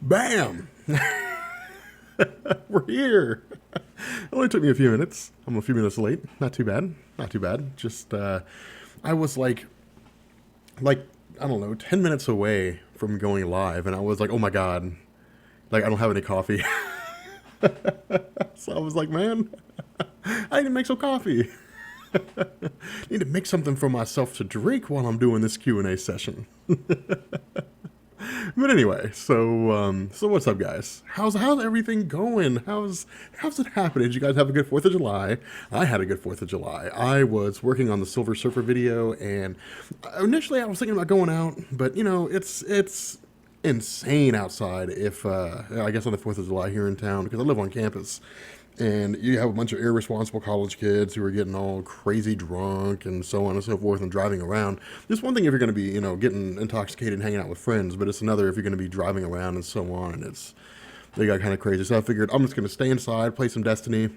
Bam! We're here. It only took me a few minutes. I'm a few minutes late. Not too bad. Not too bad. Just I was like I don't know, 10 minutes away from going live, and I was like, oh my god, like I don't have any coffee. So I was like, man, I need to make some coffee. Need to make something for myself to drink while I'm doing this Q&A session. But anyway, so what's up, guys? How's everything going? How's it happening? Did you guys have a good Fourth of July? I had a good Fourth of July. I was working on the Silver Surfer video, and initially I was thinking about going out, but you know, it's insane outside. If I guess on the Fourth of July here in town, because I live on campus, and you have a bunch of irresponsible college kids who are getting all crazy drunk and so on and so forth and driving around. It's one thing if you're going to be, you know, getting intoxicated and hanging out with friends, but it's another if you're going to be driving around and so on. And they got kind of crazy. So I figured I'm just going to stay inside, play some Destiny,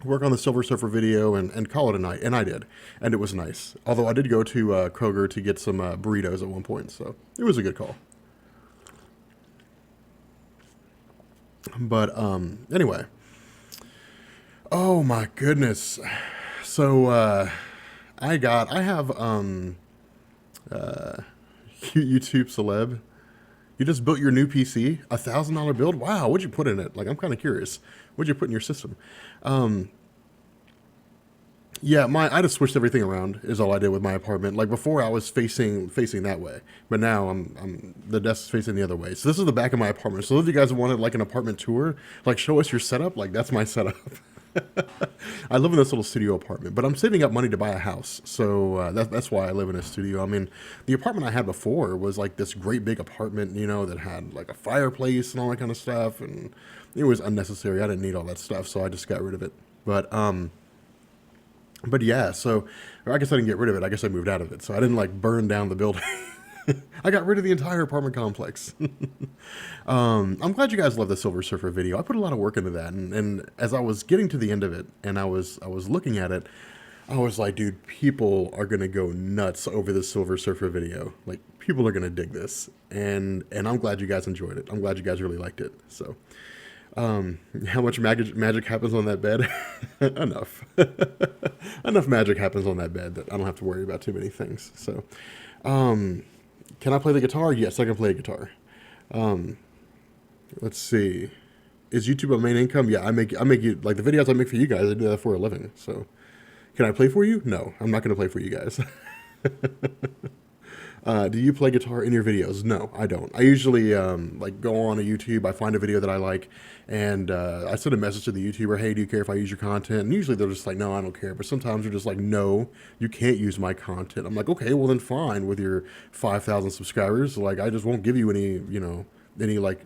work on the Silver Surfer video, and call it a night. And I did. And it was nice. Although I did go to Kroger to get some burritos at one point. So it was a good call. But anyway. Oh my goodness. So I have YouTube celeb. You just built your new PC, $1,000 build. Wow, what'd you put in it? Like, I'm kind of curious. What'd you put in your system? Yeah, I just switched everything around. Is all I did with my apartment. Like before, I was facing that way, but now I'm the desk is facing the other way. So this is the back of my apartment. So if you guys wanted like an apartment tour, like show us your setup, like that's my setup. I live in this little studio apartment, but I'm saving up money to buy a house. So that's why I live in a studio. I mean, the apartment I had before was like this great big apartment, you know, that had like a fireplace and all that kind of stuff, and it was unnecessary. I didn't need all that stuff, so I just got rid of it. But yeah, so or I guess I didn't get rid of it. I guess I moved out of it. So I didn't like burn down the building. I got rid of the entire apartment complex. I'm glad you guys love the Silver Surfer video. I put a lot of work into that, and as I was getting to the end of it, and I was looking at it, I was like, dude, people are gonna go nuts over the Silver Surfer video. Like, people are gonna dig this, and I'm glad you guys enjoyed it. I'm glad you guys really liked it. So, how much magic happens on that bed? Enough. Enough magic happens on that bed that I don't have to worry about too many things. So, can I play the guitar? Yes, I can play a guitar. Let's see. Is YouTube a main income? Yeah, I make you like the videos I make for you guys. I do that for a living. So, can I play for you? No, I'm not going to play for you guys. Do you play guitar in your videos? No, I don't. I usually like go on a YouTube. I find a video that I like, and I send a message to the YouTuber. Hey, do you care if I use your content? And usually they're just like, no, I don't care. But sometimes they're just like, no, you can't use my content. I'm like, okay, well then fine. With your 5,000 subscribers, like I just won't give you any, any like,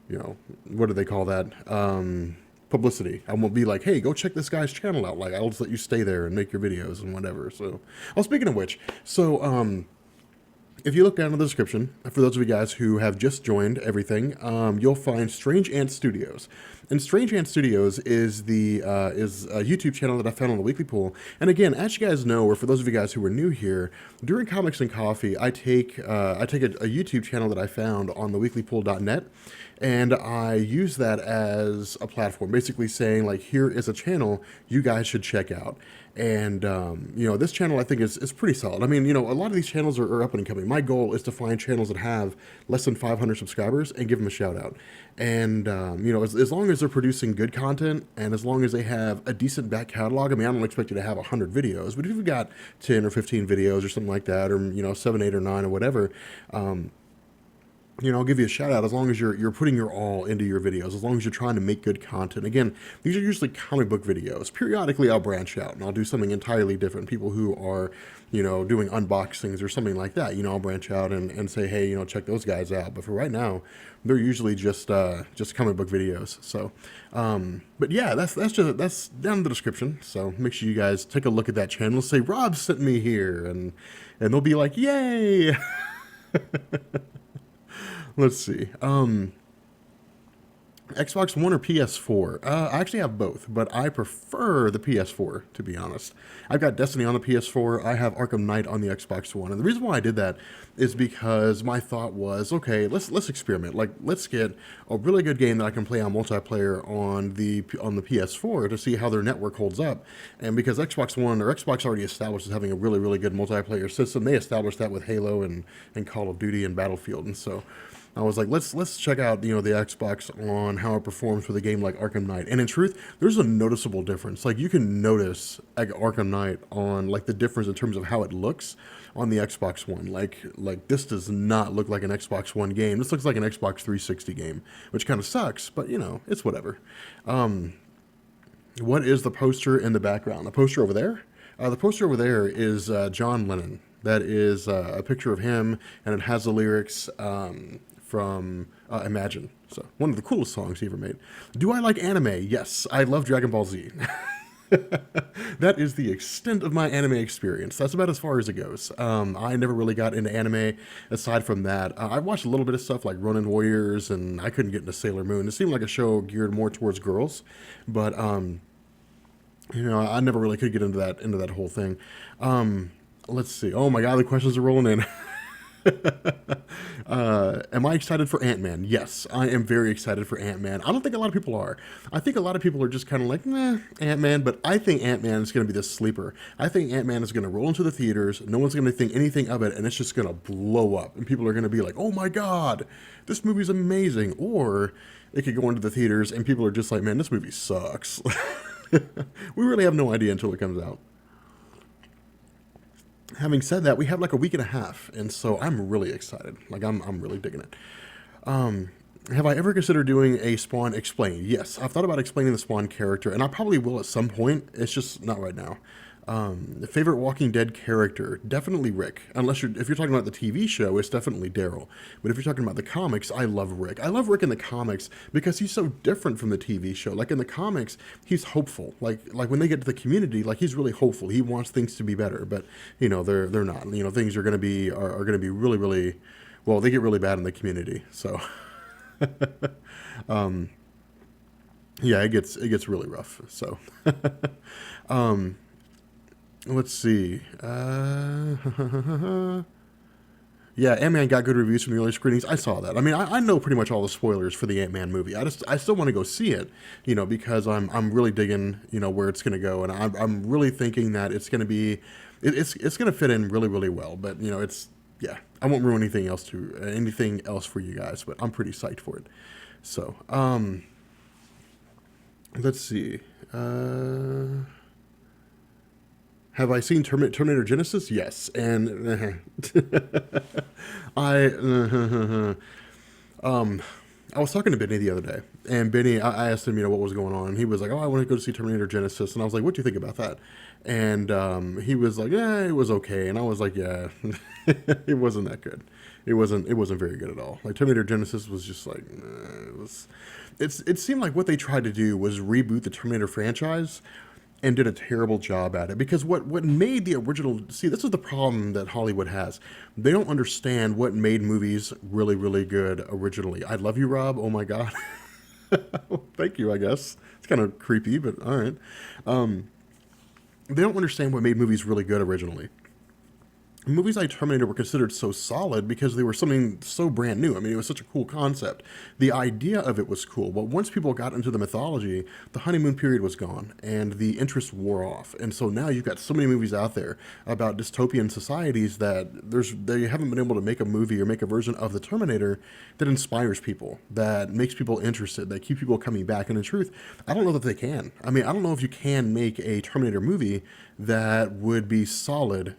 what do they call that? Publicity. I won't be like, hey, go check this guy's channel out. Like I'll just let you stay there and make your videos and whatever. So, oh, speaking of which, so if you look down in the description, for those of you guys who have just joined everything, you'll find Strange Ant Studios. And Strange Ant Studios is is a YouTube channel that I found on the Weekly Pool. And again, as you guys know, or for those of you guys who are new here, during Comics and Coffee, I take a YouTube channel that I found on theweeklypool.net, and I use that as a platform, basically saying like, here is a channel you guys should check out. And, this channel I think is pretty solid. I mean, a lot of these channels are up and coming. My goal is to find channels that have less than 500 subscribers and give them a shout out. And, as long as they're producing good content and as long as they have a decent back catalog, I mean, I don't expect you to have 100 videos, but if you've got 10 or 15 videos or something like that, or, 7, 8, or 9 or whatever, I'll give you a shout out as long as you're putting your all into your videos, as long as you're trying to make good content. Again, these are usually comic book videos. Periodically, I'll branch out and I'll do something entirely different. People who are, doing unboxings or something like that, I'll branch out and say, hey, check those guys out. But for right now, they're usually just comic book videos. So, but yeah, that's down in the description. So make sure you guys take a look at that channel. Say Rob sent me here, and they'll be like, yay. Let's see. Xbox One or PS4? I actually have both, but I prefer the PS4, to be honest. I've got Destiny on the PS4. I have Arkham Knight on the Xbox One, and the reason why I did that is because my thought was, okay, let's experiment. Like, let's get a really good game that I can play on multiplayer on the PS4 to see how their network holds up. And because Xbox One or Xbox already established as having a really really good multiplayer system, they established that with Halo and Call of Duty and Battlefield, and so. I was like, let's check out the Xbox on how it performs with a game like Arkham Knight. And in truth, there's a noticeable difference. Like you can notice like Arkham Knight on like the difference in terms of how it looks on the Xbox One. Like this does not look like an Xbox One game. This looks like an Xbox 360 game, which kind of sucks, but it's whatever. What is the poster in the background? The poster over there? The poster over there is John Lennon. That is a picture of him, and it has the lyrics from Imagine. So one of the coolest songs he ever made. Do I like anime? Yes, I love Dragon Ball Z. That is the extent of my anime experience. That's about as far as it goes. I never really got into anime aside from that. I watched a little bit of stuff like Ronin Warriors, and I couldn't get into Sailor Moon. It seemed like a show geared more towards girls, but I never really could get into that whole thing. Let's see. Oh my God, the questions are rolling in. Am I excited for Ant-Man? Yes, I am very excited for Ant-Man. I don't think a lot of people are. I think a lot of people are just kind of like, meh, Ant-Man, but I think Ant-Man is going to be the sleeper. I think Ant-Man is going to roll into the theaters, no one's going to think anything of it, and it's just going to blow up, and people are going to be like, oh my God, this movie's amazing. Or it could go into the theaters, and people are just like, man, this movie sucks. We really have no idea until it comes out. Having said that, we have like a week and a half, and so I'm really excited. Like I'm really digging it. Have I ever considered doing a Spawn explain? Yes, I've thought about explaining the Spawn character, and I probably will at some point. It's just not right now. Favorite Walking Dead character? Definitely Rick. If you're talking about the TV show, it's definitely Daryl. But if you're talking about the comics, I love Rick. I love Rick in the comics because he's so different from the TV show. Like in the comics, he's hopeful. Like when they get to the community, like he's really hopeful. He wants things to be better, but they're not. Things are going to be are going to be really really well. They get really bad in the community. So yeah, it gets really rough. So. Let's see. Yeah, Ant-Man got good reviews from the early screenings. I saw that. I mean, I know pretty much all the spoilers for the Ant-Man movie. I still want to go see it, because I'm really digging, where it's going to go, and I'm really thinking that it's going to be, it's going to fit in really really well. But yeah, I won't ruin anything else for you guys. But I'm pretty psyched for it. So, let's see. Have I seen Terminator Genesis? Yes, and I I was talking to Benny the other day, and Benny, I asked him, what was going on, and he was like, "Oh, I want to go to see Terminator Genesis," and I was like, "What do you think about that?" And he was like, "Yeah, it was okay," and I was like, "Yeah, it wasn't that good. It wasn't very good at all. Like Terminator Genesis was just like, it seemed like what they tried to do was reboot the Terminator franchise." And did a terrible job at it, because what made the original, see, this is the problem that Hollywood has. They don't understand what made movies really really good originally. I love you, Rob. Oh my God. Thank you. I guess it's kind of creepy, but all right. They don't understand what made movies really good originally. Movies like Terminator were considered so solid because they were something so brand new. I mean, it was such a cool concept. The idea of it was cool, but once people got into the mythology, the honeymoon period was gone and the interest wore off. And so now you've got so many movies out there about dystopian societies that they haven't been able to make a movie or make a version of the Terminator that inspires people, that makes people interested, that keep people coming back. And in truth, I don't know that they can. I mean, I don't know if you can make a Terminator movie that would be solid,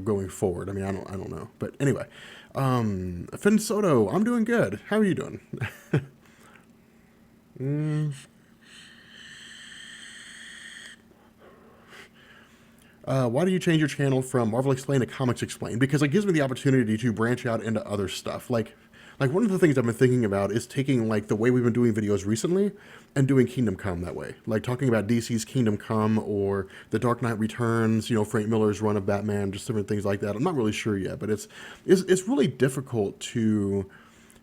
going forward. I mean, I don't know. But anyway, Finn Soto, I'm doing good. How are you doing? Why do you change your channel from Marvel Explain to Comics Explain? Because it gives me the opportunity to branch out into other stuff. Like one of the things I've been thinking about is taking like the way we've been doing videos recently and doing Kingdom Come that way. Like talking about DC's Kingdom Come or The Dark Knight Returns, Frank Miller's run of Batman, just different things like that. I'm not really sure yet, but it's really difficult to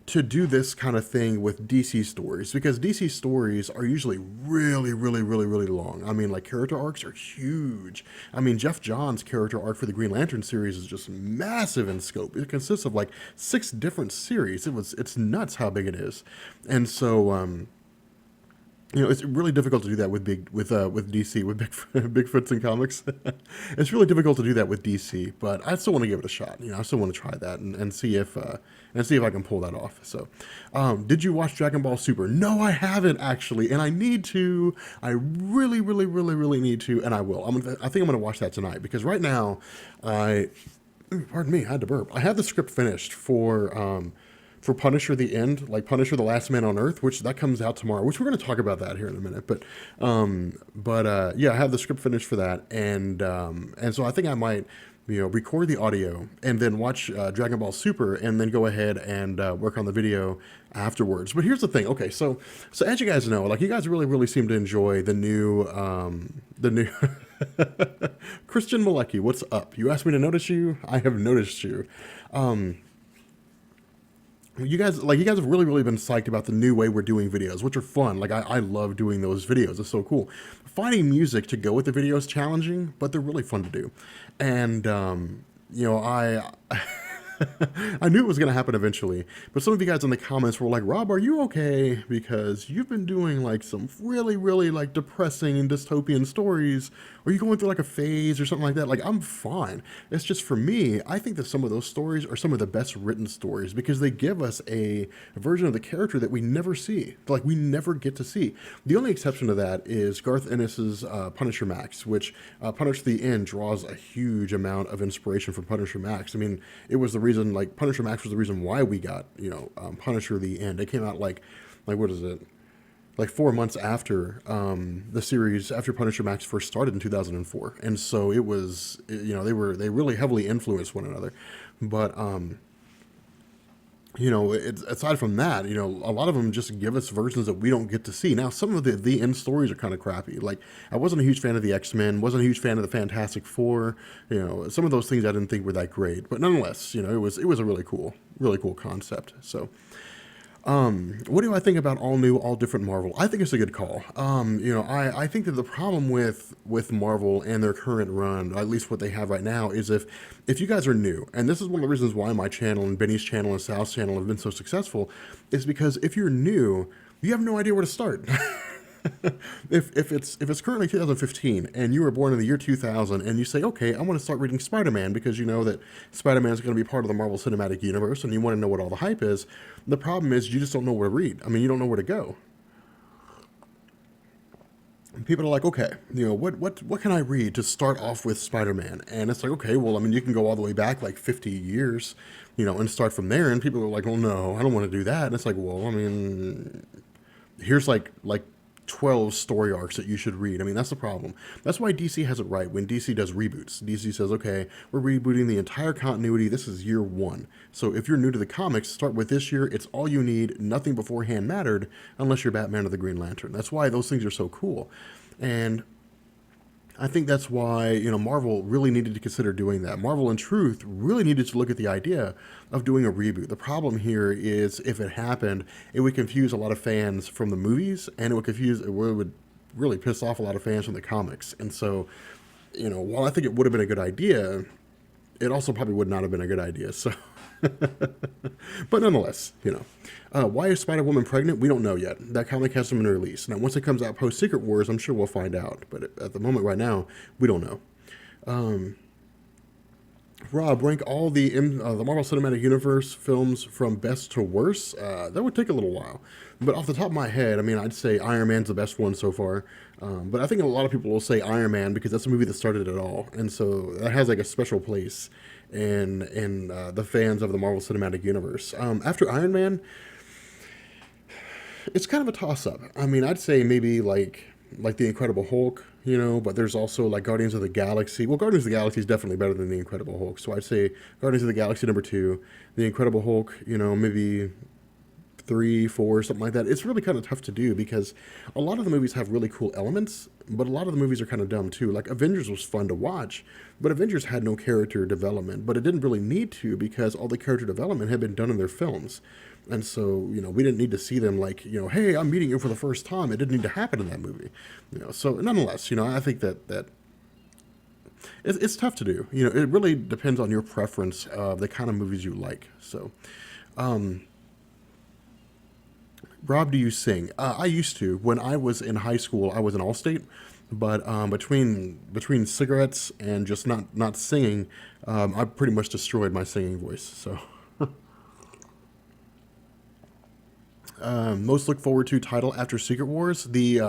to do this kind of thing with DC stories because DC stories are usually really, really, really, really long. I mean, like character arcs are huge. I mean, Jeff Johns' character arc for the Green Lantern series is just massive in scope. It consists of like 6 different series. It's nuts how big it is, and so it's really difficult to do that with DC with Bigfoots and comics. It's really difficult to do that with DC, but I still want to give it a shot. I still want to try that and see if I can pull that off. So, did you watch Dragon Ball Super? No, I haven't actually, and I need to. I really, really, really, really need to, and I will. I think I'm gonna watch that tonight because right now, pardon me, I had to burp. I have the script finished for Punisher the End, like Punisher the Last Man on Earth, which that comes out tomorrow, which we're going to talk about that here in a minute. But yeah, I have the script finished for that, and so I think I might, record the audio and then watch Dragon Ball Super, and then go ahead and work on the video afterwards. But here's the thing. Okay, so as you guys know, like you guys really, really seem to enjoy the new Christian Malecki. What's up? You asked me to notice you. I have noticed you. You guys have really, really been psyched about the new way we're doing videos, which are fun. Like I love doing those videos. It's so cool. Finding music to go with the video is challenging, but they're really fun to do. And I I knew it was going to happen eventually, but some of you guys in the comments were like, Rob, are you okay? Because you've been doing like some really, really like depressing and dystopian stories. Are you going through like a phase or something like that? Like, I'm fine. It's just for me, I think that some of those stories are some of the best written stories because they give us a version of the character that we never see. Like, we never get to see. The only exception to that is Garth Ennis's Punisher Max, which Punisher the End draws a huge amount of inspiration from Punisher Max. I mean, it was the reason, like, Punisher Max was the reason why we got, Punisher the End. It came out like what is it? Like 4 months after the series, after Punisher Max first started in 2004, and so it was, they really heavily influenced one another. But aside from that, a lot of them just give us versions that we don't get to see. Now, some of the end stories are kind of crappy. Like, I wasn't a huge fan of the X-Men, wasn't a huge fan of the Fantastic Four. Some of those things I didn't think were that great, but nonetheless, it was a really cool concept. So. What do I think about all new, all different Marvel? I think it's a good call. I think that the problem with Marvel and their current run, or at least what they have right now, is if you guys are new, and this is one of the reasons why my channel and Benny's channel and Sal's channel have been so successful, is because if you're new, you have no idea where to start. If it's currently 2015 and you were born in the year 2000 and you say, okay, I want to start reading Spider-Man because you know that Spider-Man is going to be part of the Marvel Cinematic Universe and you want to know what all the hype is, the problem is you just don't know where to read. I mean, you don't know where to go. People are like, okay, what can I read to start off with Spider-Man? And it's like, okay, well, I mean, you can go all the way back like 50 years, and start from there. And people are like, well, no, I don't want to do that. And it's like, well, I mean, here's like 12 story arcs that you should read. I mean, that's the problem. That's why DC has it right when DC does reboots. DC says, okay, we're rebooting the entire continuity. This is year 1. So if you're new to the comics, start with this year. It's all you need. Nothing beforehand mattered unless you're Batman or the Green Lantern. That's why those things are so cool. And I think that's why, Marvel really needed to consider doing that. Marvel, in truth, really needed to look at the idea of doing a reboot. The problem here is if it happened, it would confuse a lot of fans from the movies, and it would really piss off a lot of fans from the comics. And so, while I think it would have been a good idea, it also probably would not have been a good idea. So, but nonetheless, why is Spider-Woman pregnant? We don't know yet. That comic hasn't been released. Now, once it comes out post Secret Wars, I'm sure we'll find out. But at the moment right now, we don't know. Rob, rank all the Marvel Cinematic Universe films from best to worst. That would take a little while. But off the top of my head, I mean, I'd say Iron Man's the best one so far. But I think a lot of people will say Iron Man because that's the movie that started it all. And so that has like a special place in the fans of the Marvel Cinematic Universe. After Iron Man, it's kind of a toss-up. I mean, I'd say maybe like the Incredible Hulk, but there's also like Guardians of the Galaxy. Well, Guardians of the Galaxy is definitely better than the Incredible Hulk. So I'd say Guardians of the Galaxy number 2, the Incredible Hulk, maybe 3, 4, something like that. It's really kind of tough to do because a lot of the movies have really cool elements, but a lot of the movies are kind of dumb too. Like Avengers was fun to watch, but Avengers had no character development, but it didn't really need to because all the character development had been done in their films. And so, we didn't need to see them like, hey, I'm meeting you for the first time. It didn't need to happen in that movie. So nonetheless, I think that it's tough to do. It really depends on your preference of the kind of movies you like. So, Rob, do you sing? I used to. When I was in high school, I was in Allstate, but between cigarettes and just not singing, I pretty much destroyed my singing voice. So, most look forward to title after Secret Wars, the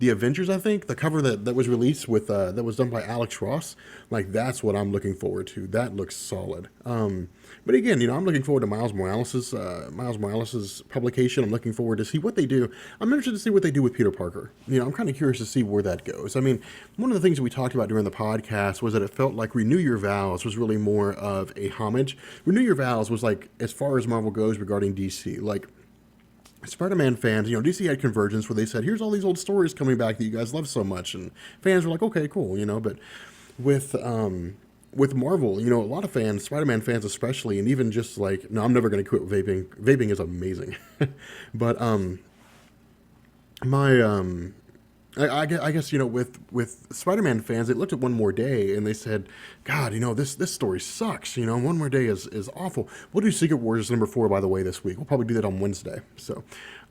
Avengers, I think, the cover that was released with that was done by Alex Ross, like that's what I'm looking forward to. That looks solid. But again, I'm looking forward to Miles Morales' publication. I'm looking forward to see what they do. I'm interested to see what they do with Peter Parker. I'm kind of curious to see where that goes. I mean, one of the things that we talked about during the podcast was that it felt like Renew Your Vows was really more of a homage. Renew Your Vows was like, as far as Marvel goes regarding DC, like Spider-Man fans, DC had Convergence where they said, here's all these old stories coming back that you guys love so much. And fans were like, okay, cool, but with Marvel, a lot of fans, Spider-Man fans especially, and even just like, no, I'm never going to quit vaping. Vaping is amazing. But my I guess with Spider-Man fans, they looked at One More Day and they said, God, this story sucks. One More Day is awful. We'll do Secret Wars #4, by the way, this week. We'll probably do that on Wednesday. So,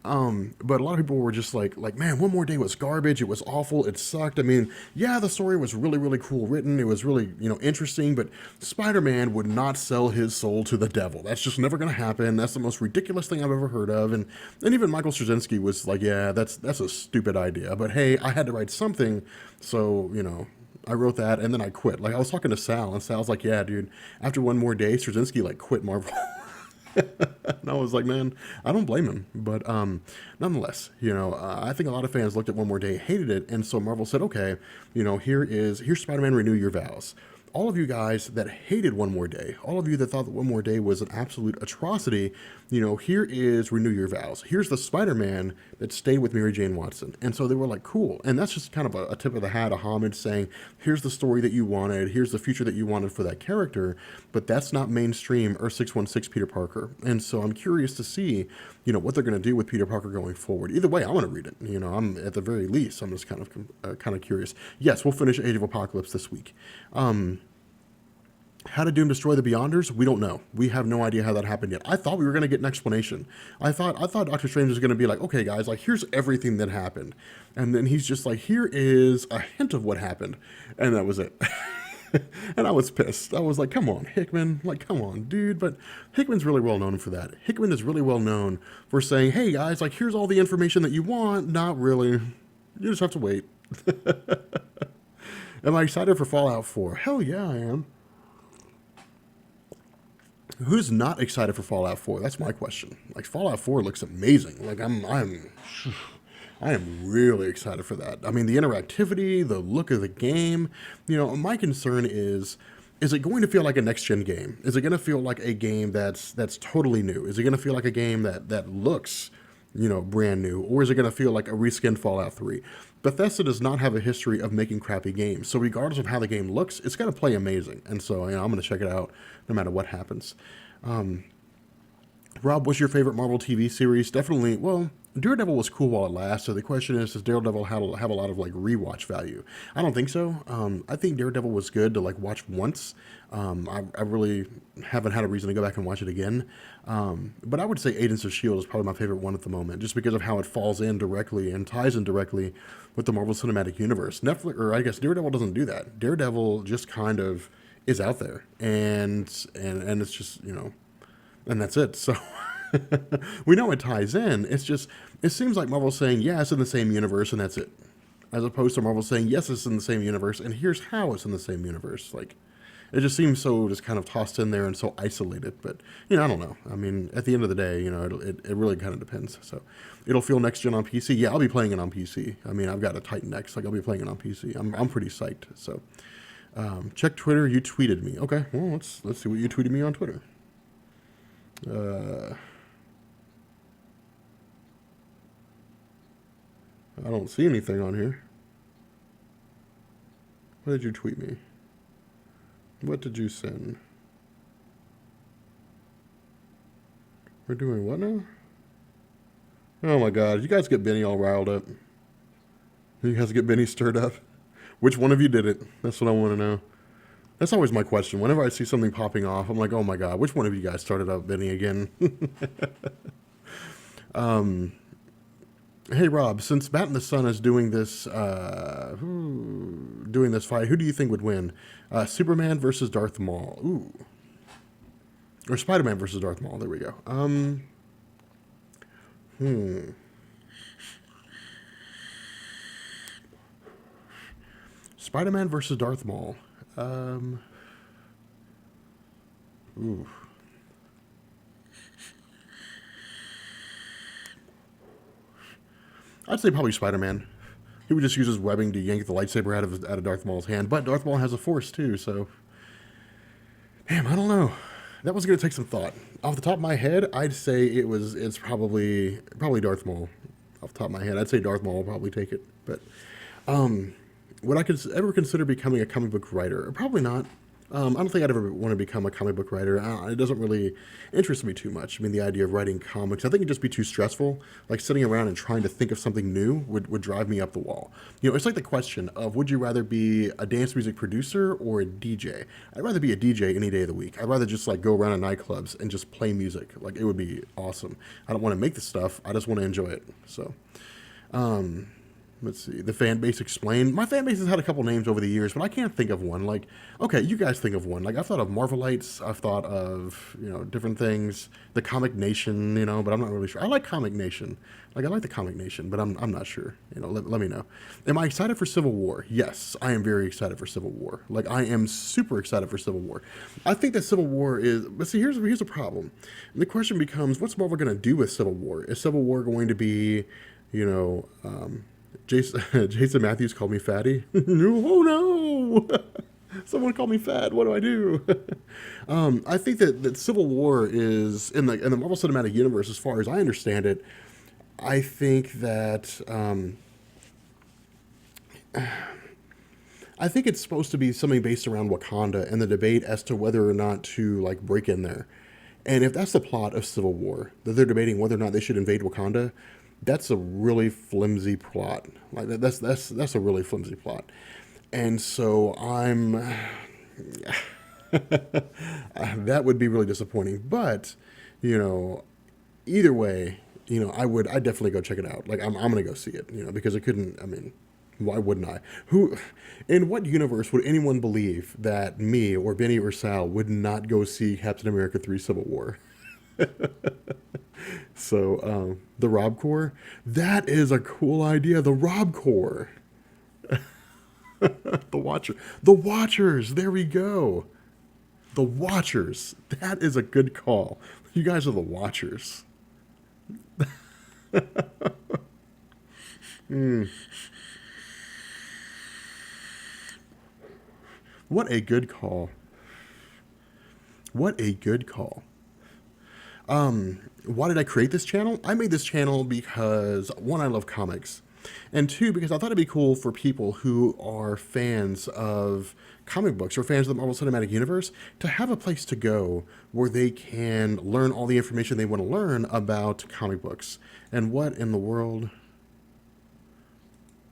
but a lot of people were just like, man, One More Day was garbage. It was awful. It sucked. I mean, yeah, the story was really, really cool written. It was really, interesting, but Spider-Man would not sell his soul to the devil. That's just never going to happen. That's the most ridiculous thing I've ever heard of. And even Michael Straczynski was like, yeah, that's a stupid idea. But hey, I had to write something. So, I wrote that and then I quit. Like I was talking to Sal and Sal's like, yeah, dude, after One More Day, Straczynski like quit Marvel. And I was like, man, I don't blame him. But nonetheless, I think a lot of fans looked at One More Day, hated it, and so Marvel said, okay, here's Spider-Man Renew Your Vows. All of you guys that hated One More Day, all of you that thought that One More Day was an absolute atrocity, here is Renew Your Vows. Here's the Spider-Man that stayed with Mary Jane Watson. And so they were like, cool. And that's just kind of a tip of the hat, a homage saying, here's the story that you wanted, here's the future that you wanted for that character, but that's not mainstream Earth 616 Peter Parker. And so I'm curious to see, what they're going to do with Peter Parker going forward. Either way, I want to read it. I'm at the very least, I'm just kind of curious. Yes, we'll finish Age of Apocalypse this week. How did Doom destroy the Beyonders? We don't know. We have no idea how that happened yet. I thought we were going to get an explanation. I thought Doctor Strange was going to be like, okay, guys, like here's everything that happened, and then he's just like, here is a hint of what happened, and that was it. And I was pissed. I was like, come on, Hickman, like come on, dude. But Hickman's really well known for that. Hickman is really well known for saying, hey guys, like here's all the information that you want. Not really. You just have to wait. Am I excited for Fallout 4? Hell yeah, I am. Who's not excited for Fallout 4? That's my question. Like Fallout 4 looks amazing. Like I am really excited for that. I mean, the interactivity, the look of the game. My concern is it going to feel like a next-gen game? Is it going to feel like a game that's totally new? Is it going to feel like a game that looks, brand new? Or is it going to feel like a reskinned Fallout 3? Bethesda does not have a history of making crappy games. So regardless of how the game looks, it's going to play amazing. And so, I'm going to check it out no matter what happens. Rob, what's your favorite Marvel TV series? Definitely, well, Daredevil was cool while it lasted. The question is, does Daredevil have a lot of like rewatch value? I don't think so. I think Daredevil was good to like watch once. I really haven't had a reason to go back and watch it again. But I would say Agents of S.H.I.E.L.D. is probably my favorite one at the moment, just because of how it falls in directly and ties in directly with the Marvel Cinematic Universe. Netflix, or I guess Daredevil doesn't do that. Daredevil just kind of is out there, and it's just, and that's it. So we know it ties in. It's just, it seems like Marvel's saying, yeah, it's in the same universe, and that's it. As opposed to Marvel saying, yes, it's in the same universe, and here's how it's in the same universe. Like, it just seems so just kind of tossed in there and so isolated. But, I don't know. I mean, at the end of the day, it really kind of depends. So it'll feel next gen on PC. Yeah, I'll be playing it on PC. I mean, I've got a Titan X. Like, I'll be playing it on PC. I'm pretty psyched. So check Twitter. You tweeted me. Okay, well, let's see what you tweeted me on Twitter. I don't see anything on here. What did you tweet me? What did you send? We're doing what now? Oh my god, you guys get Benny all riled up. You guys get Benny stirred up. Which one of you did it? That's what I want to know. That's always my question. Whenever I see something popping off, I'm like, oh my god, which one of you guys started up Benny again? Hey Rob, since Bat in the Sun is doing this fight, who do you think would win? Superman versus Darth Maul. Ooh. Or Spider-Man versus Darth Maul. There we go. Spider-Man versus Darth Maul. Ooh. I'd say probably Spider-Man. He would just use his webbing to yank the lightsaber out of Darth Maul's hand. But Darth Maul has a force too, so... Damn, I don't know. That was going to take some thought. Off the top of my head, I'd say it's probably Darth Maul. Off the top of my head, I'd say Darth Maul will probably take it. But would I ever consider becoming a comic book writer? Probably not. I don't think I'd ever want to become a comic book writer. It doesn't really interest me too much. I mean, the idea of writing comics, I think it'd just be too stressful. Like sitting around and trying to think of something new would drive me up the wall. You know, it's like the question of would you rather be a dance music producer or a DJ? I'd rather be a DJ any day of the week. I'd rather just like go around to nightclubs and just play music. Like it would be awesome. I don't want to make the stuff. I just want to enjoy it. So, let's see. The fan base explained. My fan base has had a couple names over the years, but I can't think of one. Like, okay, you guys think of one. Like, I've thought of Marvelites. I've thought of, different things. The Comic Nation, but I'm not really sure. I like Comic Nation. Like, I like the Comic Nation, but I'm not sure. Let me know. Am I excited for Civil War? Yes, I am very excited for Civil War. Like, I am super excited for Civil War. I think that Civil War is... But see, here's the problem. And the question becomes, what's Marvel going to do with Civil War? Is Civil War going to be, Jason Matthews called me fatty. Oh no! Someone called me fat. What do I do? I think that Civil War is in the Marvel Cinematic Universe, as far as I understand it. I think that I think it's supposed to be something based around Wakanda and the debate as to whether or not to like break in there. And if that's the plot of Civil War, that they're debating whether or not they should invade Wakanda, that's a really flimsy plot. Like that's a really flimsy plot. And so that would be really disappointing. But, either way, I'd definitely go check it out. Like I'm gonna go see it, because it couldn't, I mean, why wouldn't I? In what universe would anyone believe that me or Benny or Sal would not go see Captain America 3 Civil War? So, the Rob Corps, that is a cool idea. The Rob Corps. The Watchers, there we go. The Watchers, that is a good call. You guys are the Watchers. What a good call. What a good call. Why did I create this channel? I made this channel because, one, I love comics, and two, because I thought it'd be cool for people who are fans of comic books or fans of the Marvel Cinematic Universe to have a place to go where they can learn all the information they want to learn about comic books. And what in the world?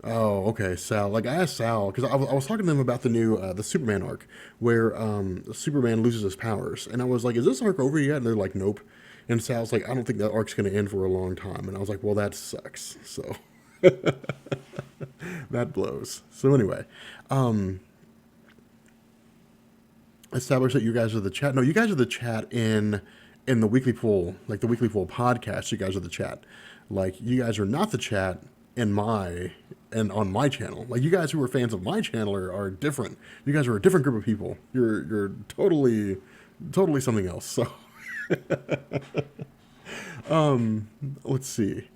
Oh, okay, Sal. Like, I asked Sal, because I was talking to him about the new, the Superman arc, where Superman loses his powers. And I was like, is this arc over yet? And they're like, nope. And Sal's like, I don't think that arc's going to end for a long time. And I was like, well, that sucks. So, that blows. So anyway, establish that you guys are the chat. No, you guys are the chat in the Weekly Pool, like the Weekly Pool podcast. You guys are the chat. Like, you guys are not the chat on my channel. Like, you guys who are fans of my channel are different. You guys are a different group of people. You're totally something else. So let's see.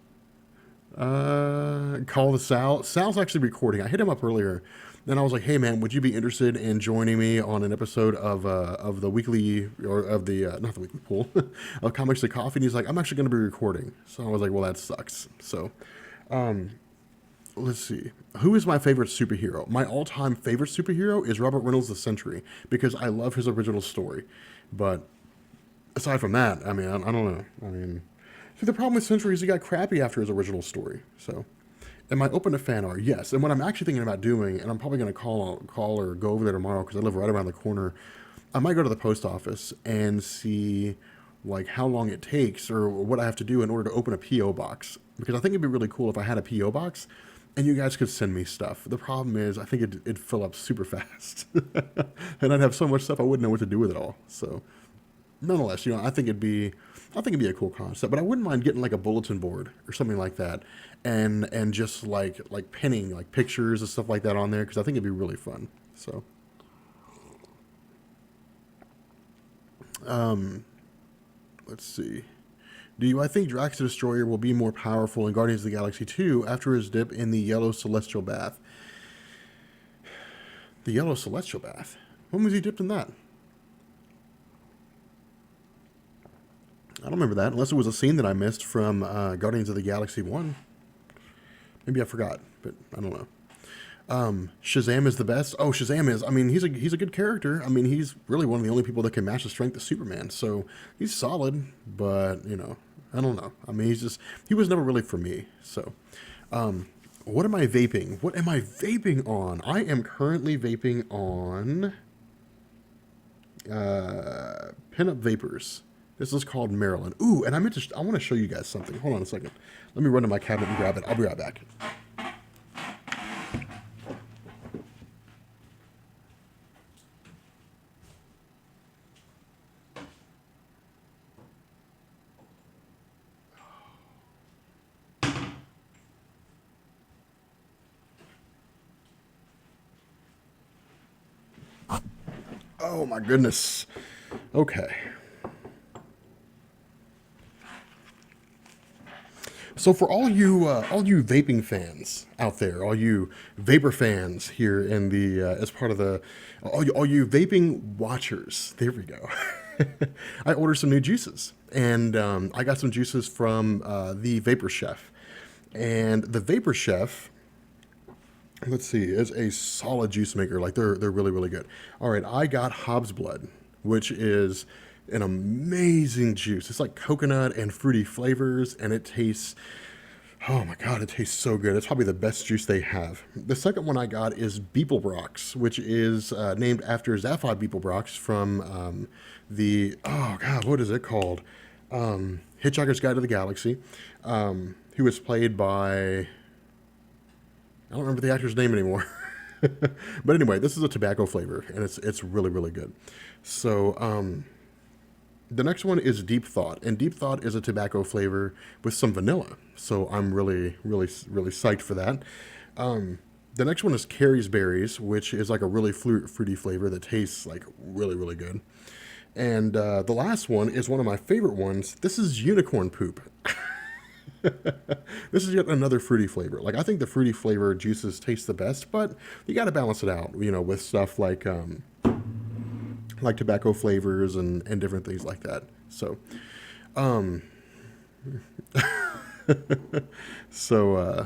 Call the Sal. Sal's actually recording. I hit him up earlier. Then I was like, hey man, would you be interested in joining me on an episode of the weekly, or of the, not the Weekly Pool, of Comics to Coffee? And he's like, I'm actually going to be recording. So I was like, well, that sucks. So, let's see. Who is my favorite superhero? My all-time favorite superhero is Robert Reynolds the Sentry because I love his original story. But aside from that, I mean, I don't know. I mean, see, the problem with Sentry is he got crappy after his original story. So, am I open to fan art? Yes. And what I'm actually thinking about doing, and I'm probably going to call or go over there tomorrow because I live right around the corner. I might go to the post office and see like how long it takes or what I have to do in order to open a PO box because I think it'd be really cool if I had a PO box and you guys could send me stuff. The problem is I think it'd fill up super fast and I'd have so much stuff I wouldn't know what to do with it all. So nonetheless, I think it'd be a cool concept, but I wouldn't mind getting like a bulletin board or something like that and just like pinning like pictures and stuff like that on there because I think it'd be really fun. So let's see. I think Drax the Destroyer will be more powerful in Guardians of the Galaxy 2 after his dip in the yellow celestial bath? The yellow celestial bath? When was he dipped in that? I don't remember that, unless it was a scene that I missed from Guardians of the Galaxy 1. Maybe I forgot, but I don't know. Shazam is the best. Oh, Shazam is. I mean, he's a good character. I mean, he's really one of the only people that can match the strength of Superman. So he's solid, but I don't know. I mean, he was never really for me. So, what am I vaping? What am I vaping on? I am currently vaping on Pinup Vapors. This is called Maryland. Ooh, and I want to show you guys something. Hold on a second. Let me run to my cabinet and grab it. I'll be right back. Oh my goodness. Okay. So for all you vaping fans out there, all you vapor fans here in the as part of the all you vaping watchers, there we go. I ordered some new juices, and I got some juices from the Vapor Chef, and the Vapor Chef, let's see, is a solid juice maker. Like they're really really good. All right, I got Hobbs Blood, which is an amazing juice. It's like coconut and fruity flavors, and it tastes, oh my god, it tastes so good. It's probably the best juice they have. The second one I got is Beeplebrox, which is named after Zaphod Beeplebrox from oh god, what is it called? Hitchhiker's Guide to the Galaxy. He was played by, I don't remember the actor's name anymore. But anyway, this is a tobacco flavor, and it's really really good. So the next one is Deep Thought, and Deep Thought is a tobacco flavor with some vanilla. So I'm really, really, really psyched for that. The next one is Carrie's Berries, which is like a really fruity flavor that tastes like really, really good. And the last one is one of my favorite ones. This is Unicorn Poop. This is yet another fruity flavor. Like I think the fruity flavor juices taste the best, but you got to balance it out, with stuff like tobacco flavors and different things like that. So,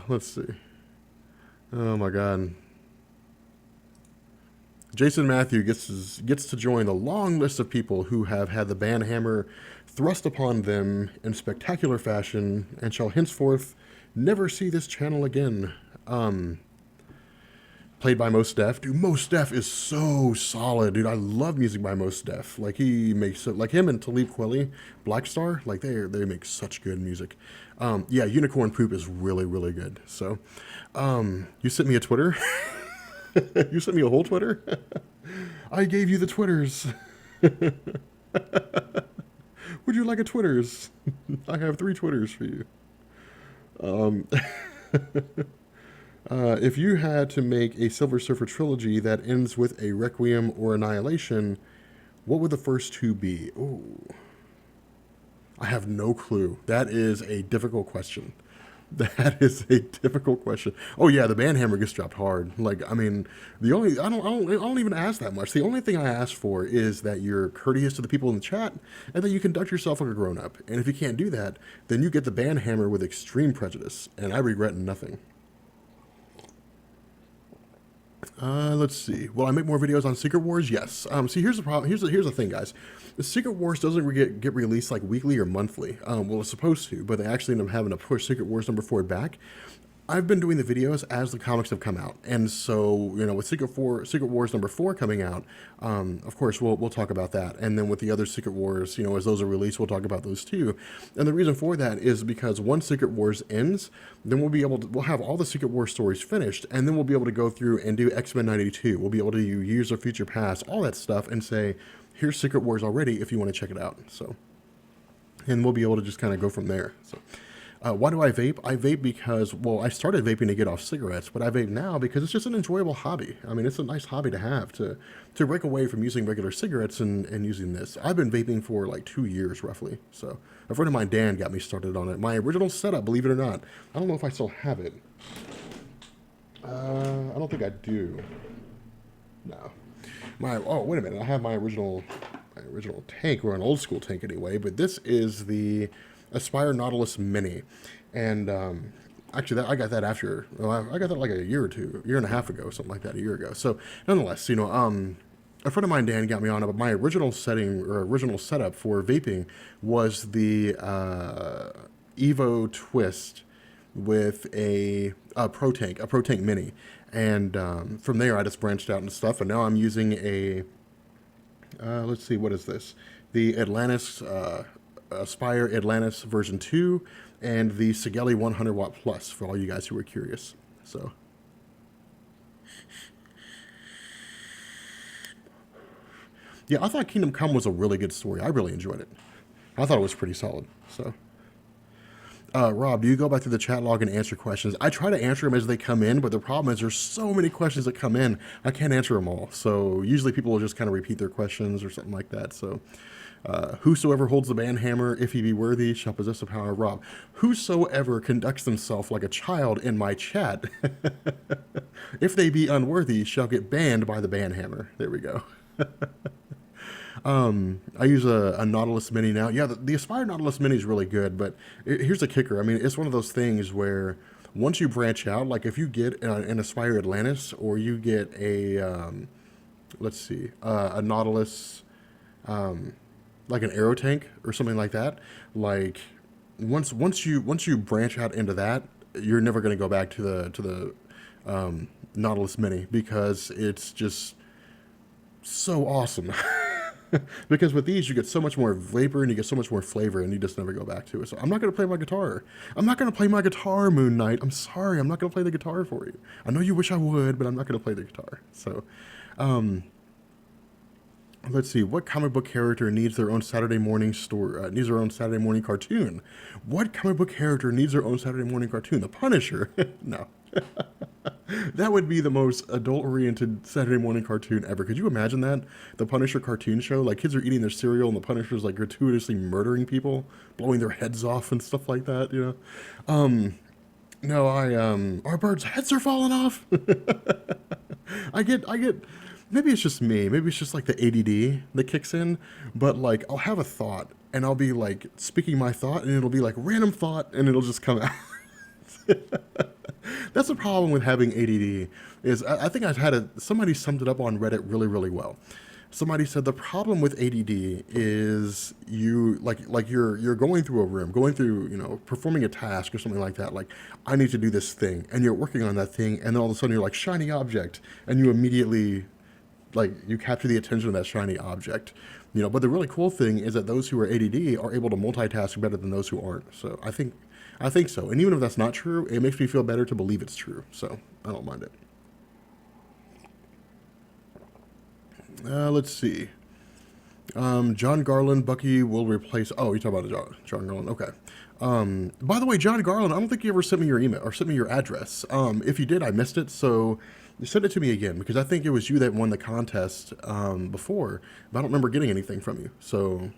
let's see. Oh my God. Jason Matthew gets to join the long list of people who have had the ban hammer thrust upon them in spectacular fashion and shall henceforth never see this channel again. Played by Mos Def. Dude, Mos Def is so solid, dude. I love music by Mos Def. Like he makes it, like him and Talib Kweli, Black Star, like they make such good music. Yeah, Unicorn Poop is really really good. So, you sent me a Twitter. You sent me a whole Twitter. I gave you the Twitters. Would you like a Twitters? I have 3 Twitters for you. If you had to make a Silver Surfer trilogy that ends with a Requiem or Annihilation, what would the first 2 be? Ooh. I have no clue. That is a difficult question. That is a difficult question. Oh yeah, the ban hammer gets dropped hard. Like I mean, I don't even ask that much. The only thing I ask for is that you're courteous to the people in the chat and that you conduct yourself like a grown up. And if you can't do that, then you get the ban hammer with extreme prejudice, and I regret nothing. Let's see. Will I make more videos on Secret Wars? Yes. See, here's the problem. Here's the thing, guys. The Secret Wars doesn't get released like weekly or monthly. Well, it's supposed to, but they actually end up having to push Secret Wars #4 back. I've been doing the videos as the comics have come out, and so with Secret Wars #4 coming out, of course we'll talk about that, and then with the other Secret Wars, as those are released, we'll talk about those too. And the reason for that is because once Secret Wars ends, then we'll have all the Secret Wars stories finished, and then we'll be able to go through and do X-Men '92. We'll be able to do Years of Future Past, all that stuff, and say, here's Secret Wars already if you want to check it out. So, and we'll be able to just kind of go from there. So. Why do I vape? I vape because, well, I started vaping to get off cigarettes, but I vape now because it's just an enjoyable hobby. I mean, it's a nice hobby to have, to break away from using regular cigarettes and using this. I've been vaping for like 2 years, roughly. So a friend of mine, Dan, got me started on it. My original setup, believe it or not. I don't know if I still have it. I don't think I do. No. Oh, wait a minute. I have my original tank, or an old school tank anyway, but this is the Aspire Nautilus Mini, and actually I got that after, well, I got that like a year and a half ago, something like that, a year ago. So nonetheless, a friend of mine, Dan, got me on it, but my original setup for vaping was the Evo Twist with a Pro Tank Mini, and from there I just branched out into stuff, and now I'm using a let's see, what is this? The Atlantis Aspire Atlantis version 2 and the Sigelli 100 Watt Plus for all you guys who are curious. So yeah, I thought Kingdom Come was a really good story. I really enjoyed it. I thought it was pretty solid. So Rob, do you go back to the chat log and answer questions? I try to answer them as they come in, but the problem is there's so many questions that come in, I can't answer them all. So usually people will just kind of repeat their questions or something like that. So whosoever holds the band hammer, if he be worthy, shall possess the power of Rob. Whosoever conducts himself like a child in my chat, if they be unworthy, shall get banned by the band hammer. There we go. I use a Nautilus Mini now. Yeah, the Aspire Nautilus Mini is really good, but here's the kicker. I mean, it's one of those things where once you branch out, like if you get an Aspire Atlantis, or you get a, let's see, a Nautilus, like an Aero Tank or something like that, like once you branch out into that, you're never going to go back to the Nautilus Mini, because it's just so awesome. Because with these, you get so much more vapor and you get so much more flavor, and you just never go back to it. So I'm not going to play my guitar. I'm not going to play my guitar, Moon Knight. I'm sorry. I'm not going to play the guitar for you. I know you wish I would, but I'm not going to play the guitar. So, let's see. What comic book character needs their own Saturday morning needs their own Saturday morning cartoon? What comic book character needs their own Saturday morning cartoon? The Punisher? No. That would be the most adult-oriented Saturday morning cartoon ever. Could you imagine that? The Punisher cartoon show? Like, kids are eating their cereal and the Punisher's like gratuitously murdering people, blowing their heads off and stuff like that, No, our birds' heads are falling off. I get, maybe it's just me. Maybe it's just like the ADD that kicks in. But like, I'll have a thought and I'll be like speaking my thought, and it'll be like random thought, and it'll just come out. That's the problem with having ADD. Is I think somebody summed it up on Reddit really, really well. Somebody said the problem with ADD is you you're going through a room, performing a task or something like that. Like, I need to do this thing, and you're working on that thing, and then all of a sudden you're like, shiny object, and you immediately you capture the attention of that shiny object. But the really cool thing is that those who are ADD are able to multitask better than those who aren't. So I think so. And even if that's not true, it makes me feel better to believe it's true. So I don't mind it. Let's see. John Garland, Bucky will replace. Oh, you're talking about John Garland. Okay. By the way, John Garland, I don't think you ever sent me your email or sent me your address. If you did, I missed it. So send it to me again, because I think it was you that won the contest before, but I don't remember getting anything from you. So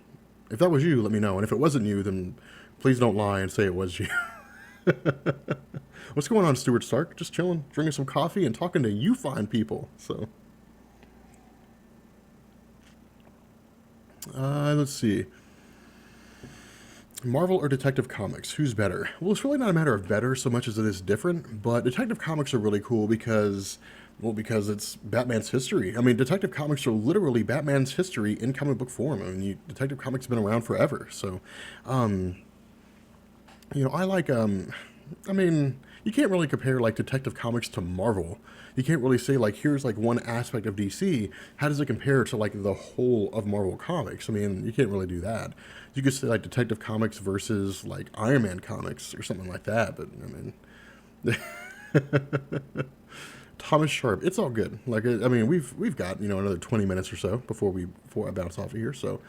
if that was you, let me know. And if it wasn't you, then please don't lie and say it was you. What's going on, Stuart Stark? Just chilling, drinking some coffee and talking to you fine people. So, let's see. Marvel or Detective Comics? Who's better? Well, it's really not a matter of better so much as it is different. But Detective Comics are really cool because, well, because it's Batman's history. I mean, Detective Comics are literally Batman's history in comic book form. I mean, Detective Comics have been around forever. So, um, I like. I mean, you can't really compare like Detective Comics to Marvel. You can't really say like here's like one aspect of DC. How does it compare to like the whole of Marvel Comics? I mean, you can't really do that. You could say like Detective Comics versus like Iron Man comics or something like that. But I mean, Thomas Sharp, it's all good. Like I mean, we've got another 20 minutes or so before I bounce off of here. So,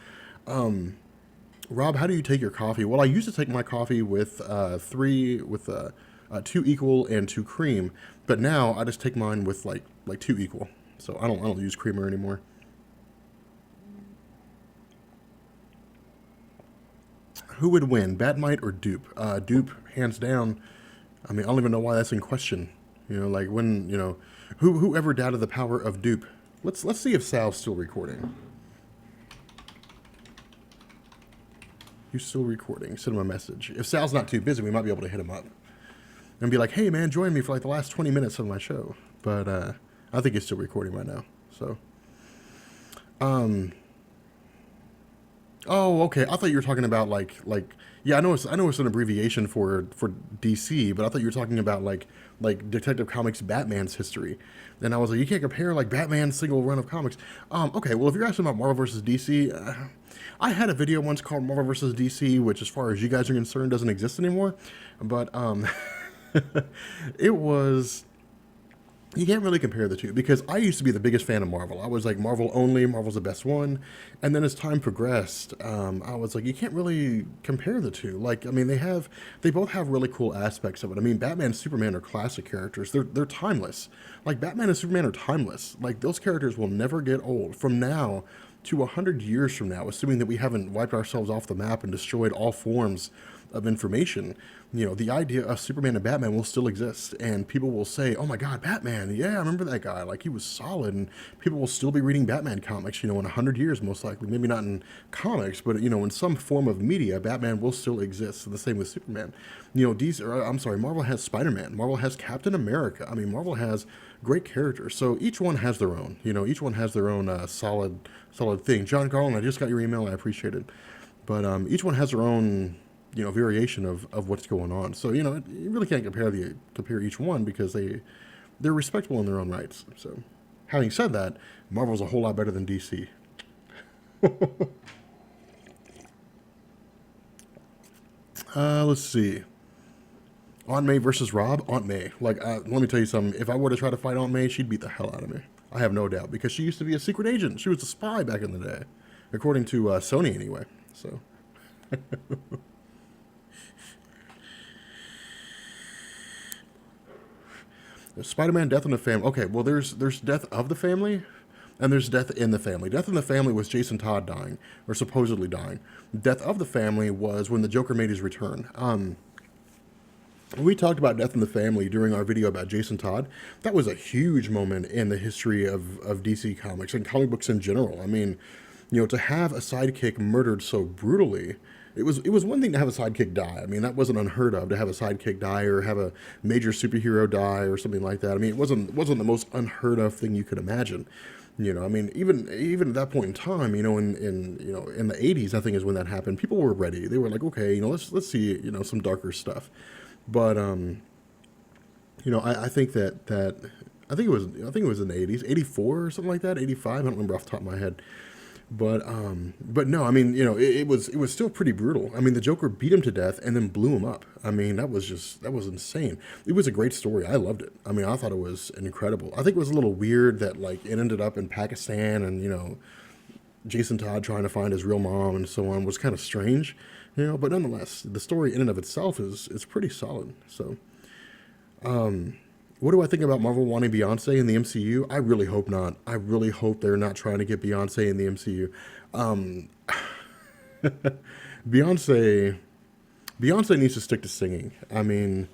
Rob, how do you take your coffee? Well, I used to take my coffee with two equal and two cream, but now I just take mine with like two equal. So I don't use creamer anymore. Who would win, Batmite or Dupe? Dupe, hands down. I mean, I don't even know why that's in question. Like when whoever doubted the power of Dupe. Let's see if Sal's still recording. You still recording? Send him a message. If Sal's not too busy, we might be able to hit him up and be like, "Hey, man, join me for like the last 20 minutes of my show." But I think he's still recording right now. So, um, oh, okay. I thought you were talking about yeah. I know it's an abbreviation for DC, but I thought you were talking about like Detective Comics Batman's history. And I was like, you can't compare like Batman's single run of comics. Okay. Well, if you're asking about Marvel versus DC, I had a video once called Marvel versus DC, which, as far as you guys are concerned, doesn't exist anymore. But it was, you can't really compare the two because I used to be the biggest fan of Marvel. I was like Marvel only, Marvel's the best one. And then as time progressed, I was like, you can't really compare the two. Like, I mean, they both have really cool aspects of it. I mean, Batman and Superman are classic characters. They're timeless. Like Batman and Superman are timeless. Like those characters will never get old. From now to 100 years from now, assuming that we haven't wiped ourselves off the map and destroyed all forms of information, the idea of Superman and Batman will still exist, and people will say, "Oh my God, Batman! Yeah, I remember that guy. Like he was solid." And people will still be reading Batman comics, in 100 years, most likely. Maybe not in comics, but in some form of media, Batman will still exist. And the same with Superman. I'm sorry, Marvel has Spider-Man. Marvel has Captain America. I mean, Marvel has great characters. So each one has their own. Each one has their own solid thing. John Garland, I just got your email. I appreciate it. But each one has their own variation of what's going on. So you really can't compare each one because they're respectable in their own rights. So, having said that, Marvel's a whole lot better than DC. Let's see. Aunt May versus Rob. Aunt May. Like, let me tell you something. If I were to try to fight Aunt May, she'd beat the hell out of me. I have no doubt because she used to be a secret agent. She was a spy back in the day, according to Sony anyway. So. Spider-Man Death in the Family. Okay, well, there's Death of the Family, and there's Death in the Family. Death in the Family was Jason Todd dying, or supposedly dying. Death of the Family was when the Joker made his return. We talked about Death in the Family during our video about Jason Todd. That was a huge moment in the history of DC Comics and comic books in general. I mean, to have a sidekick murdered so brutally, it was one thing to have a sidekick die. I mean, that wasn't unheard of to have a sidekick die or have a major superhero die or something like that. I mean, it wasn't the most unheard of thing you could imagine. I mean, even at that point in time, in the '80s, I think is when that happened. People were ready. They were like, okay, let's see, some darker stuff. But I think that I think it was in the '80s, '84 or something like that, '85. I don't remember off the top of my head. But no, I mean, it was still pretty brutal. I mean, the Joker beat him to death and then blew him up. I mean, that was insane. It was a great story. I loved it. I mean, I thought it was incredible. I think it was a little weird that like it ended up in Pakistan and Jason Todd trying to find his real mom and so on was kind of strange. But nonetheless, the story in and of itself is pretty solid. So, what do I think about Marvel wanting Beyonce in the MCU? I really hope not. I really hope they're not trying to get Beyonce in the MCU. Um, Beyonce, Beyonce needs to stick to singing. I mean,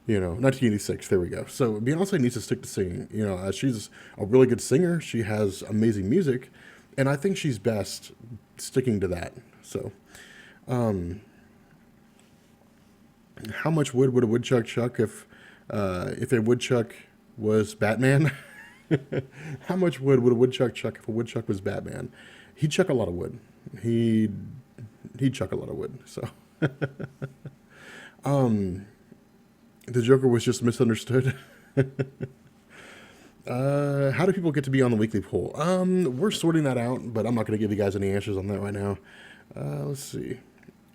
1986. There we go. So Beyonce needs to stick to singing. She's a really good singer. She has amazing music, and I think she's best sticking to that. So, How much wood would a woodchuck chuck if a woodchuck was Batman? How much wood would a woodchuck chuck if a woodchuck was Batman? He'd chuck a lot of wood. He'd he'd chuck a lot of wood. So the Joker was just misunderstood. How do people get to be on the weekly poll? We're sorting that out, but I'm not going to give you guys any answers on that right now. Let's see.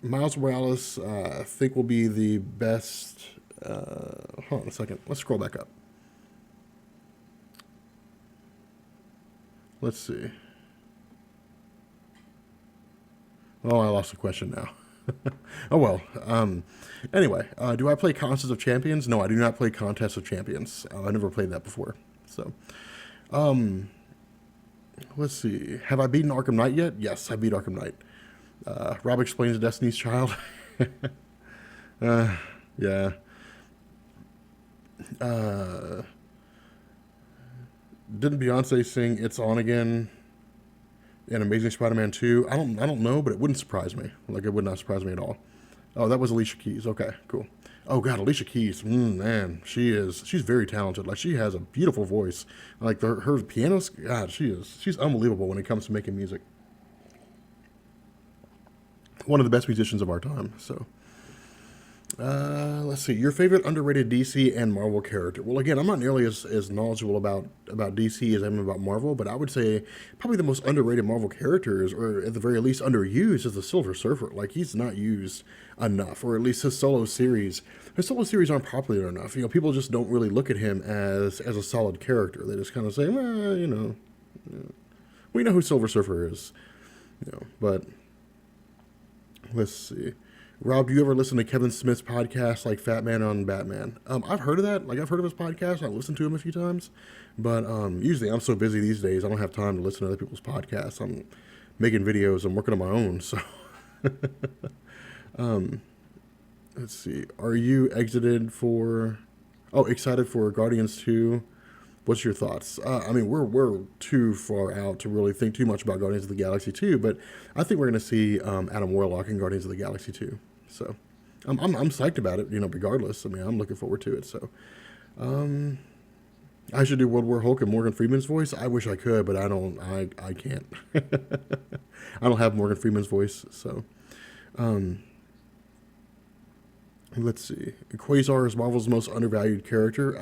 Miles Morales, I think will be the best. Hold on a second. Let's scroll back up. Let's see. Oh, I lost the question now. Oh well. Anyway, do I play Contests of Champions? No, I do not play Contests of Champions. I never played that before. So, let's see. Have I beaten Arkham Knight yet? Yes, I beat Arkham Knight. Rob explains Destiny's Child. Yeah. Didn't Beyonce sing "It's On Again" in Amazing Spider-Man 2? I don't know, but it wouldn't surprise me. Like it would not surprise me at all. Oh, that was Alicia Keys. Okay, cool. Oh God, Alicia Keys. Man, she's very talented. Like she has a beautiful voice. Like her piano. God, she's unbelievable when it comes to making music. One of the best musicians of our time. So. Let's see. Your favorite underrated DC and Marvel character? Well, again, I'm not nearly as knowledgeable about DC as I am about Marvel, but I would say probably the most underrated Marvel characters, or at the very least underused, is the Silver Surfer. Like he's not used enough, or at least his solo series. His solo series aren't popular enough. You know, people just don't really look at him as a solid character. They just kind of say, well, you know, we know who Silver Surfer is. You know, but let's see. Rob, do you ever listen to Kevin Smith's podcast, like Fat Man on Batman? I've heard of that. Like, I've heard of his podcast. I've listened to him a few times. But usually I'm so busy these days, I don't have time to listen to other people's podcasts. I'm making videos. I'm working on my own. So, let's see. Are you excited for Guardians 2? What's your thoughts? I mean, we're too far out to really think too much about Guardians of the Galaxy 2, but I think we're going to see Adam Warlock in Guardians of the Galaxy 2. So I'm psyched about it, you know, regardless. I mean, I'm looking forward to it. So I should do World War Hulk in Morgan Freeman's voice. I wish I could, but I can't. I don't have Morgan Freeman's voice. So let's see. Quasar is Marvel's most undervalued character.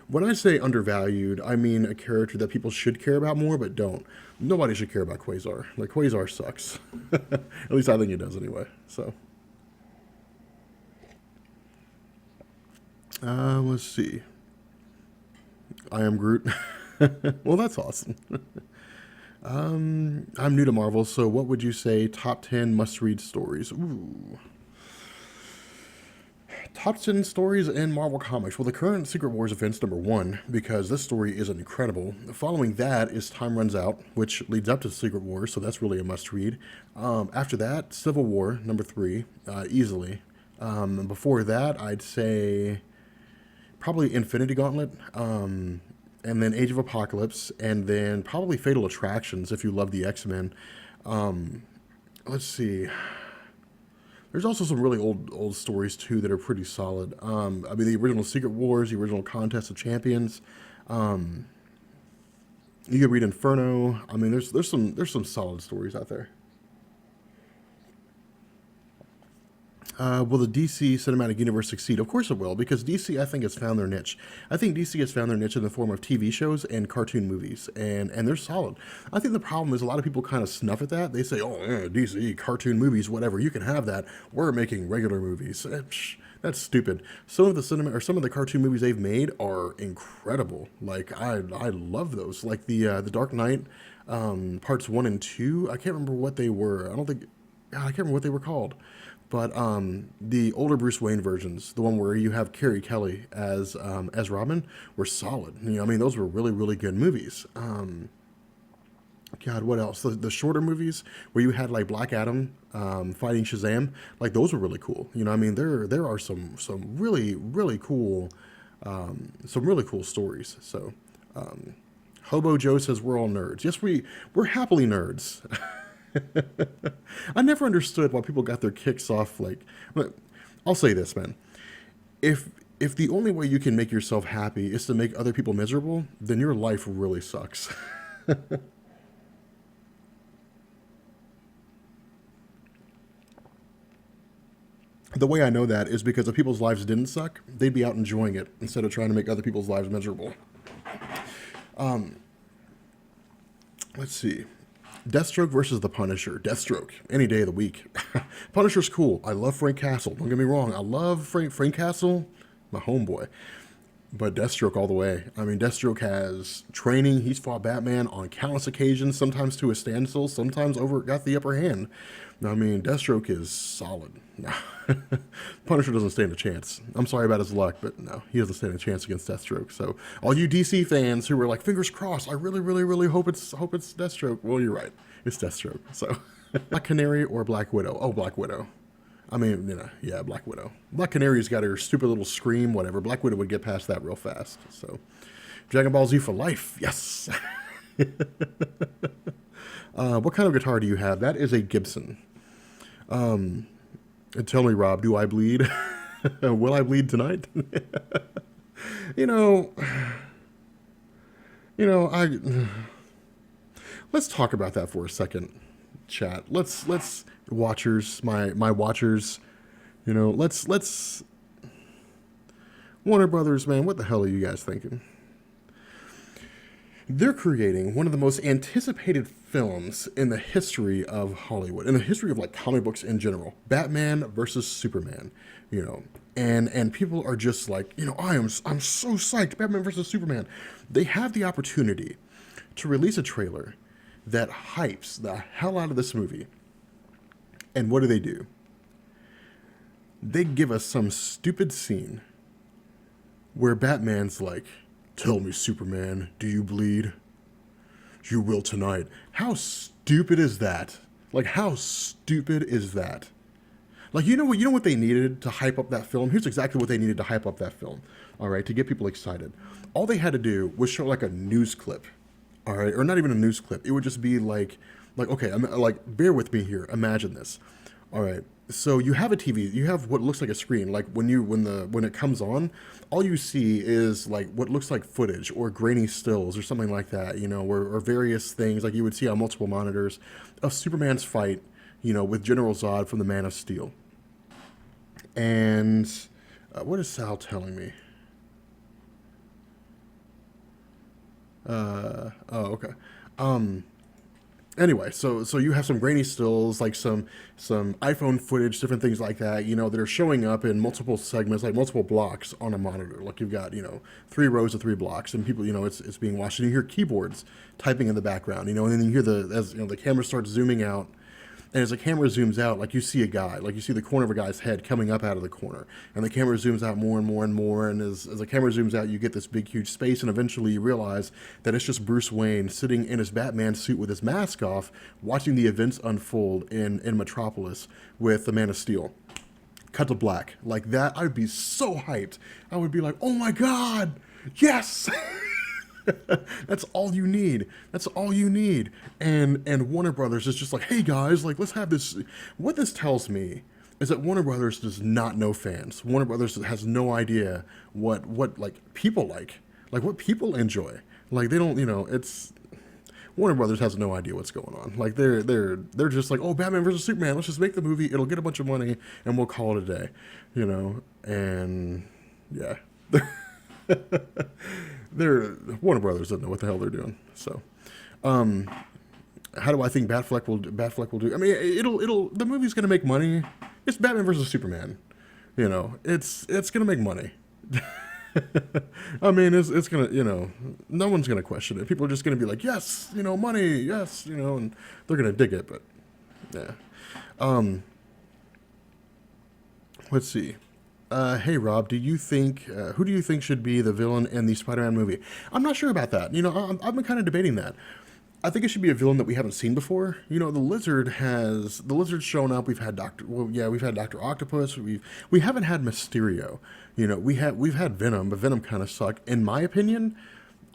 When I say undervalued, I mean a character that people should care about more, but don't. Nobody should care about Quasar. Like, Quasar sucks. At least I think it does anyway. So, let's see. I am Groot. Well, that's awesome. I'm new to Marvel, so what would you say top 10 must-read stories? Ooh. Top 10 stories in Marvel Comics. Well, the current Secret Wars event's number 1, because this story is incredible. Following that is Time Runs Out, which leads up to Secret Wars, so that's really a must-read. After that, Civil War, number 3, easily. Before that, I'd say probably Infinity Gauntlet, and then Age of Apocalypse, and then probably Fatal Attractions, if you love the X-Men. Let's see. There's also some really old stories too that are pretty solid. I mean, the original Secret Wars, the original Contest of Champions. You could read Inferno. I mean, there's some solid stories out there. Will the DC cinematic universe succeed? Of course it will, because DC, I think, has found their niche. I think DC has found their niche in the form of TV shows and cartoon movies, and they're solid. I think the problem is a lot of people kind of snuff at that. They say, oh, yeah, DC, cartoon movies, whatever, you can have that. We're making regular movies. That's stupid. Some of the cartoon movies they've made are incredible. Like, I love those. Like the Dark Knight parts 1 and 2. I can't remember what they were. I can't remember what they were called. But the older Bruce Wayne versions, the one where you have Carrie Kelly as Robin, were solid. You know, I mean, those were really, really good movies. God, what else? The shorter movies where you had like Black Adam fighting Shazam, like those were really cool. You know, I mean, there are some really, really cool stories. So, Hobo Joe says we're all nerds. Yes, we're happily nerds. I never understood why people got their kicks off like. I'll say this, man. If if the only way you can make yourself happy is to make other people miserable, then your life really sucks. The way I know that is because if people's lives didn't suck, they'd be out enjoying it instead of trying to make other people's lives miserable. Let's see. Deathstroke versus the Punisher. Deathstroke, any day of the week. Punisher's cool. I love Frank Castle. Don't get me wrong. I love Frank Castle, my homeboy. But Deathstroke all the way. I mean, Deathstroke has training. He's fought Batman on countless occasions, sometimes to a standstill, sometimes got the upper hand. I mean, Deathstroke is solid. Punisher doesn't stand a chance. I'm sorry about his luck, but no, he doesn't stand a chance against Deathstroke. So, all you DC fans who were like, fingers crossed, I really, really, really hope it's Deathstroke. Well, you're right. It's Deathstroke. So, Black Canary or Black Widow? Oh, Black Widow. I mean, yeah, Black Widow. Black Canary's got her stupid little scream, whatever. Black Widow would get past that real fast. So, Dragon Ball Z for life. Yes. What kind of guitar do you have? That is a Gibson. And tell me, Rob, do I bleed? Will I bleed tonight? you know, I. Let's talk about that for a second, chat. Let's watchers, my watchers. Let's. Warner Brothers, man, what the hell are you guys thinking? They're creating one of the most anticipated films in the history of Hollywood, in the history of like comic books in general. Batman versus Superman, and people are just like, I'm so psyched. Batman versus Superman. They have the opportunity to release a trailer that hypes the hell out of this movie. And what do? They give us some stupid scene where Batman's like, tell me, Superman, do you bleed? You will tonight. How stupid is that? Like, how stupid is that? Like, you know what they needed to hype up that film? Here's exactly what they needed to hype up that film, all right, to get people excited. All they had to do was show, like, a news clip, all right? Or not even a news clip. It would just be like okay, bear with me here. Imagine this, all right? So you have a TV, you have what looks like a screen. Like when it comes on, all you see is like what looks like footage or grainy stills or something like that, or various things like you would see on multiple monitors of Superman's fight, with General Zod from the Man of Steel. And what is Sal telling me? Oh, okay. Anyway, so you have some grainy stills, like some iPhone footage, different things like that, that are showing up in multiple segments, like multiple blocks on a monitor. Like you've got, 3 rows of 3 blocks, and people, it's being watched, and you hear keyboards typing in the background, and then you hear the camera starts zooming out. And as the camera zooms out, like you see a guy, like you see the corner of a guy's head coming up out of the corner. And the camera zooms out more and more and more. And as the camera zooms out, you get this big, huge space. And eventually you realize that it's just Bruce Wayne sitting in his Batman suit with his mask off, watching the events unfold in Metropolis with the Man of Steel. Cut to black. Like that, I'd be so hyped. I would be like, oh my God, yes! That's all you need. That's all you need. And Warner Brothers is just like, hey guys, like let's have this. What this tells me is that Warner Brothers does not know fans. Warner Brothers has no idea what like people like what people enjoy. Like they don't, it's Warner Brothers has no idea what's going on. Like they're just like, oh, Batman versus Superman, let's just make the movie. It'll get a bunch of money and we'll call it a day, and yeah. Warner Brothers doesn't know what the hell they're doing. So, how do I think Batfleck will do? I mean, the movie's gonna make money. It's Batman versus Superman. It's gonna make money. I mean, it's gonna, no one's gonna question it. People are just gonna be like, yes, money, yes, and they're gonna dig it. But yeah. Let's see. Hey Rob, who do you think should be the villain in the Spider-Man movie? I'm not sure about that. I've been kind of debating that. I think it should be a villain that we haven't seen before. The Lizard's shown up. We've had Dr. Octopus. We haven't had Mysterio. We've had Venom, but Venom kind of sucked. In my opinion,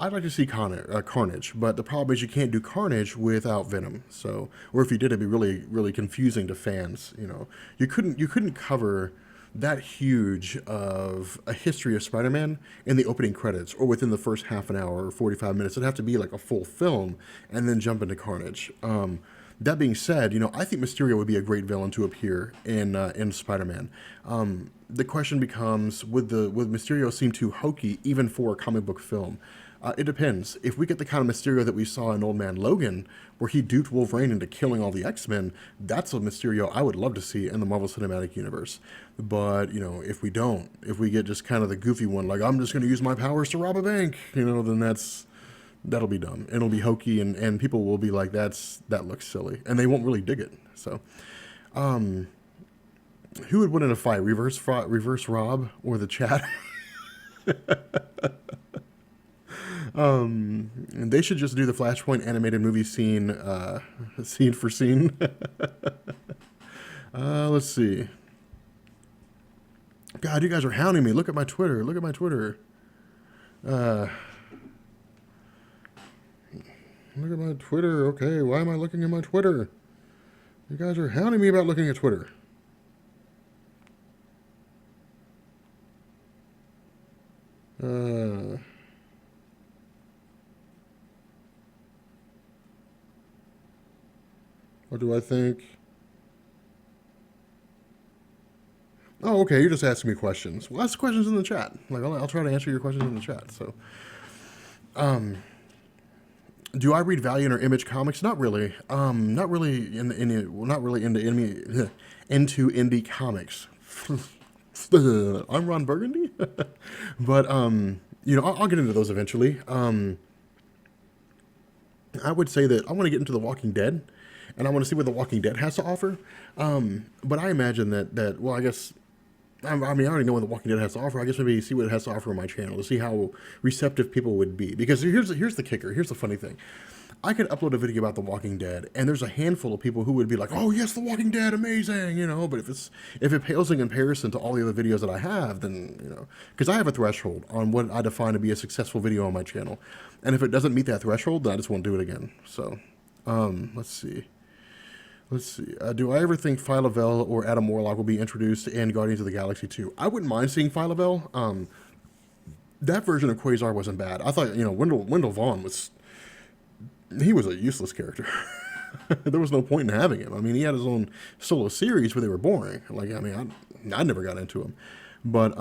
I'd like to see Carnage, but the problem is you can't do Carnage without Venom. So, or if you did, it'd be really, really confusing to fans. You couldn't cover that huge of a history of Spider-Man in the opening credits or within the first half an hour or 45 minutes. It'd have to be like a full film and then jump into Carnage. That being said, I think Mysterio would be a great villain to appear in Spider-Man. The question becomes, would Mysterio seem too hokey even for a comic book film? It depends. If we get the kind of Mysterio that we saw in Old Man Logan, where he duped Wolverine into killing all the X-Men, that's a Mysterio I would love to see in the Marvel Cinematic Universe. But, if we don't, if we get just kind of the goofy one, like, I'm just going to use my powers to rob a bank, then that'll be dumb. It'll be hokey, and people will be like, that looks silly. And they won't really dig it. So, who would win in a fight? Reverse Rob or the chat? And they should just do the Flashpoint animated movie scene for scene. Let's see. God, you guys are hounding me. Look at my Twitter. Look at my Twitter. Look at my Twitter. Okay, why am I looking at my Twitter? You guys are hounding me about looking at Twitter. What do I think? Oh, okay. You're just asking me questions. Well, ask questions in the chat. Like, I'll try to answer your questions in the chat. So, do I read Valiant or Image comics? Not really. Not really not really into indie comics. I'm Ron Burgundy, but I'll get into those eventually. I would say that I want to get into The Walking Dead, and I want to see what The Walking Dead has to offer. But I imagine that well, I guess. I already know what The Walking Dead has to offer. I guess maybe see what it has to offer on my channel to see how receptive people would be. Because here's the kicker. Here's the funny thing. I could upload a video about The Walking Dead, and there's a handful of people who would be like, "Oh yes, The Walking Dead, amazing," But if it pales in comparison to all the other videos that I have, then because I have a threshold on what I define to be a successful video on my channel, and if it doesn't meet that threshold, then I just won't do it again. So, let's see. Do I ever think Phyla-Vell or Adam Warlock will be introduced in Guardians of the Galaxy 2? I wouldn't mind seeing Phyla-Vell. That version of Quasar wasn't bad. I thought, Wendell Vaughn he was a useless character. There was no point in having him. I mean, he had his own solo series where they were boring. I never got into him. But,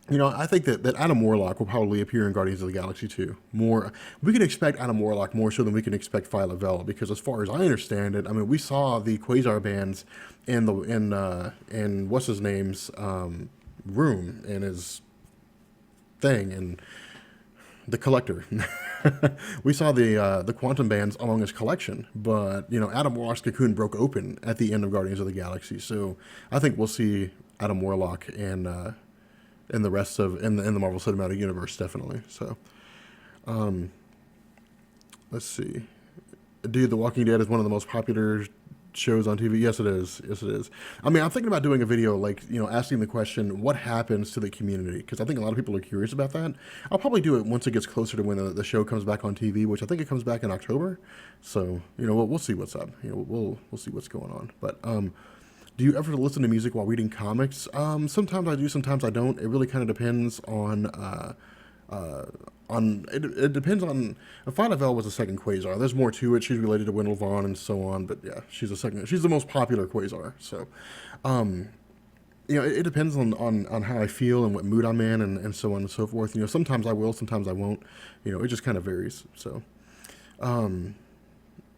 I think that Adam Warlock will probably appear in Guardians of the Galaxy 2 more. We can expect Adam Warlock more so than we can expect Phyla-Vell, because as far as I understand it, we saw the Quasar bands in what's his name's room in his thing, and the Collector. We saw the Quantum bands along his collection, but Adam Warlock's cocoon broke open at the end of Guardians of the Galaxy, so I think we'll see Adam Warlock in the rest of in the Marvel Cinematic Universe, definitely. So, let's see. Dude, The Walking Dead is one of the most popular shows on TV. Yes, it is. Yes, it is. I'm thinking about doing a video asking the question, what happens to the community? Because I think a lot of people are curious about that. I'll probably do it once it gets closer to when the show comes back on TV, which I think it comes back in October. So, we'll see what's up. We'll see what's going on. But do you ever listen to music while reading comics? Sometimes I do, sometimes I don't. It really kind of depends on it depends on. Phyla-Vell was a second Quasar. There's more to it. She's related to Wendell Vaughn and so on. But yeah, she's the most popular Quasar. So, it depends on how I feel and what mood I'm in and so on and so forth. Sometimes I will, sometimes I won't. It just kind of varies. So,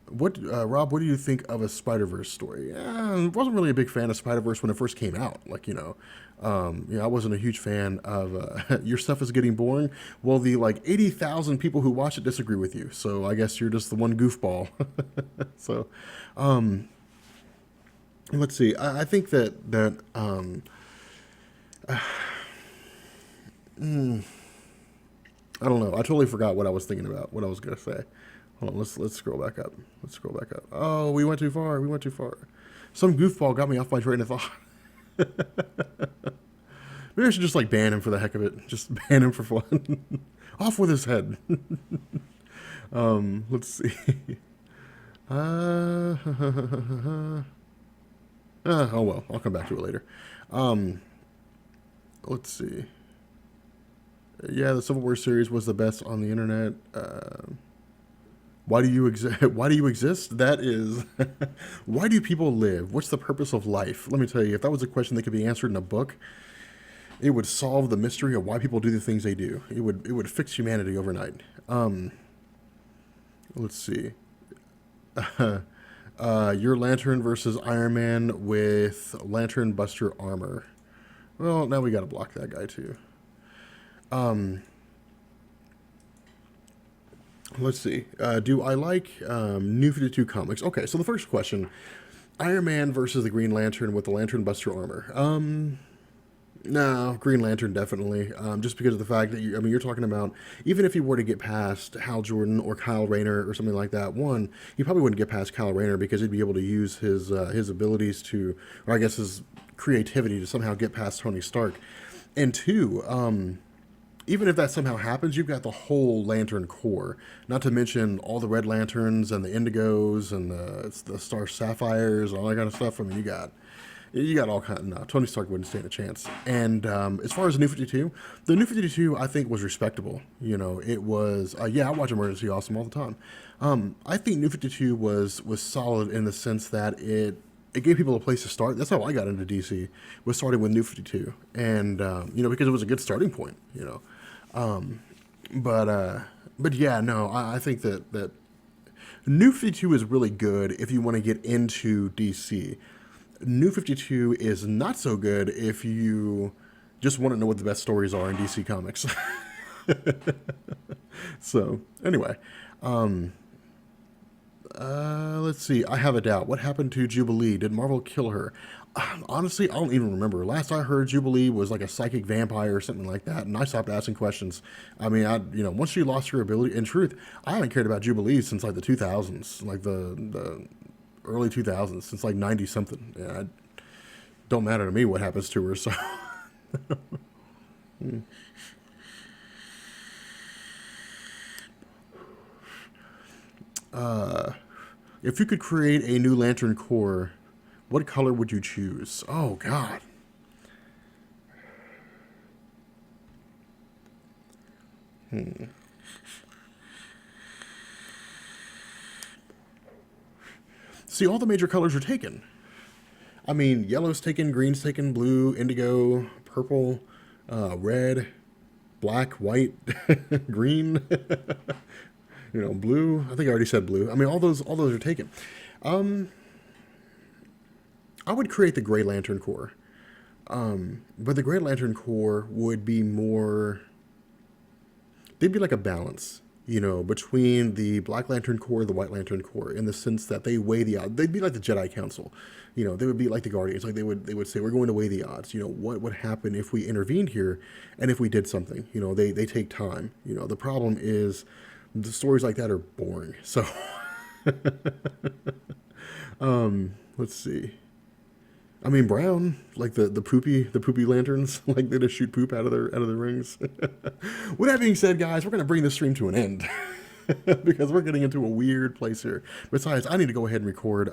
Rob, what do you think of a Spider-Verse story? I wasn't really a big fan of Spider-Verse when it first came out. I wasn't a huge fan of your stuff is getting boring. Well, the 80,000 people who watch it disagree with you. So I guess you're just the one goofball. So, let's see. I think that I don't know. I totally forgot what I was thinking about, what I was going to say. Hold on, let's scroll back up. Oh, we went too far. Some goofball got me off my train of thought. Maybe I should just ban him for the heck of it. Just ban him for fun. Off with his head. Let's see. Uh, oh well, I'll come back to it later. Um, let's see. Yeah, the Civil War series was the best on the internet. Why do you exist? Why do you exist? That is, why do people live? What's the purpose of life? Let me tell you, if that was a question that could be answered in a book, it would solve the mystery of why people do the things they do. It would fix humanity overnight. Let's see. Your Lantern versus Iron Man with Lantern Buster armor. Well, now we got to block that guy too. Let's see. Do I like New 52 comics? Okay, so the first question, Iron Man versus the Green Lantern with the Lantern Buster armor. No, Green Lantern definitely. Just because of the fact that you're talking about even if you were to get past Hal Jordan or Kyle Rayner or something like that. One, you probably wouldn't get past Kyle Rayner because he'd be able to use his abilities to, or I guess his creativity to somehow get past Tony Stark. And two, even if that somehow happens, you've got the whole Lantern Corps. Not to mention all the Red Lanterns and the Indigos and the Star Sapphires, all that kind of stuff. I mean, you got all kind of, no, Tony Stark wouldn't stand a chance. And as far as the New 52, the New 52 I think was respectable. You know, it was, I watch Emergency Awesome all the time. I think New 52 was solid in the sense that it gave people a place to start. That's how I got into DC, was starting with New 52. And, because it was a good starting point, But yeah, no, I think that New 52 is really good if you want to get into DC. New 52 is not so good if you just want to know what the best stories are in DC Comics. So, anyway. Let's see. I have a doubt. What happened to Jubilee? Did Marvel kill her? Honestly, I don't even remember. Last I heard, Jubilee was like a psychic vampire or something like that, and I stopped asking questions. I mean, once she lost her ability, in truth, I haven't cared about Jubilee since like the 2000s, like the early 2000s, since like 90 something. Yeah, it don't matter to me what happens to her. So, if you could create a new Lantern Corps, what color would you choose? Oh God. See, all the major colors are taken. I mean, yellow's taken, green's taken, blue, indigo, purple, red, black, white, green, blue. I think I already said blue. I mean, all those are taken. I would create the Gray Lantern Corps. But the Gray Lantern Corps would be more. They'd be like a balance, between the Black Lantern Corps and the White Lantern Corps, in the sense that they weigh the odds. They'd be like the Jedi Council, they would be like the Guardians. Like they would say, we're going to weigh the odds. What would happen if we intervened here, and if we did something. They take time. The problem is, the stories like that are boring. So, let's see. I mean, brown, like the poopy lanterns, like they just shoot poop out of their rings. With that being said, guys, we're gonna bring this stream to an end because we're getting into a weird place here. Besides, I need to go ahead and record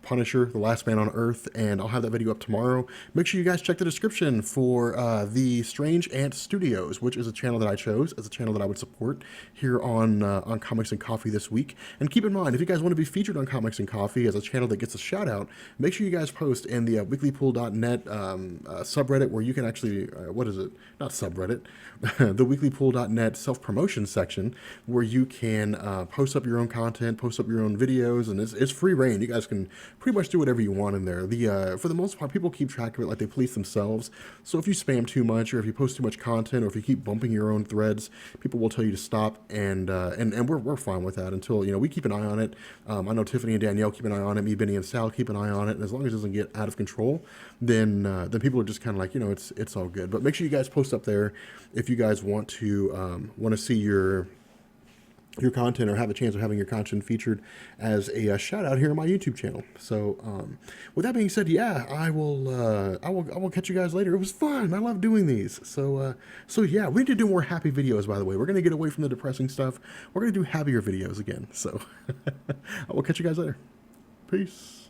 Punisher, The Last Man on Earth, and I'll have that video up tomorrow. Make sure you guys check the description for the Strange Ant Studios, which is a channel that I chose as a channel that I would support here on Comics and Coffee this week. And keep in mind, if you guys want to be featured on Comics and Coffee as a channel that gets a shout out, make sure you guys post in the weeklypool.net subreddit, where you can actually, what is it? Not subreddit, the weeklypool.net self-promotion section, where you can post up your own content, post up your own videos, and it's free reign. You guys can pretty much do whatever you want in there. For the most part, people keep track of it like they police themselves. So if you spam too much, or if you post too much content, or if you keep bumping your own threads, people will tell you to stop, and we're fine with that until we keep an eye on it. I know Tiffany and Danielle keep an eye on it. Me, Benny, and Sal keep an eye on it. And as long as it doesn't get out of control, then people are just kind of like it's all good. But make sure you guys post up there if you guys want to see your your content or have a chance of having your content featured as a shout out here on my YouTube channel. So, with that being said, yeah, I will catch you guys later. It was fun. I love doing these. So yeah, we need to do more happy videos. By the way, we're gonna get away from the depressing stuff. We're gonna do happier videos again. So, I will catch you guys later. Peace.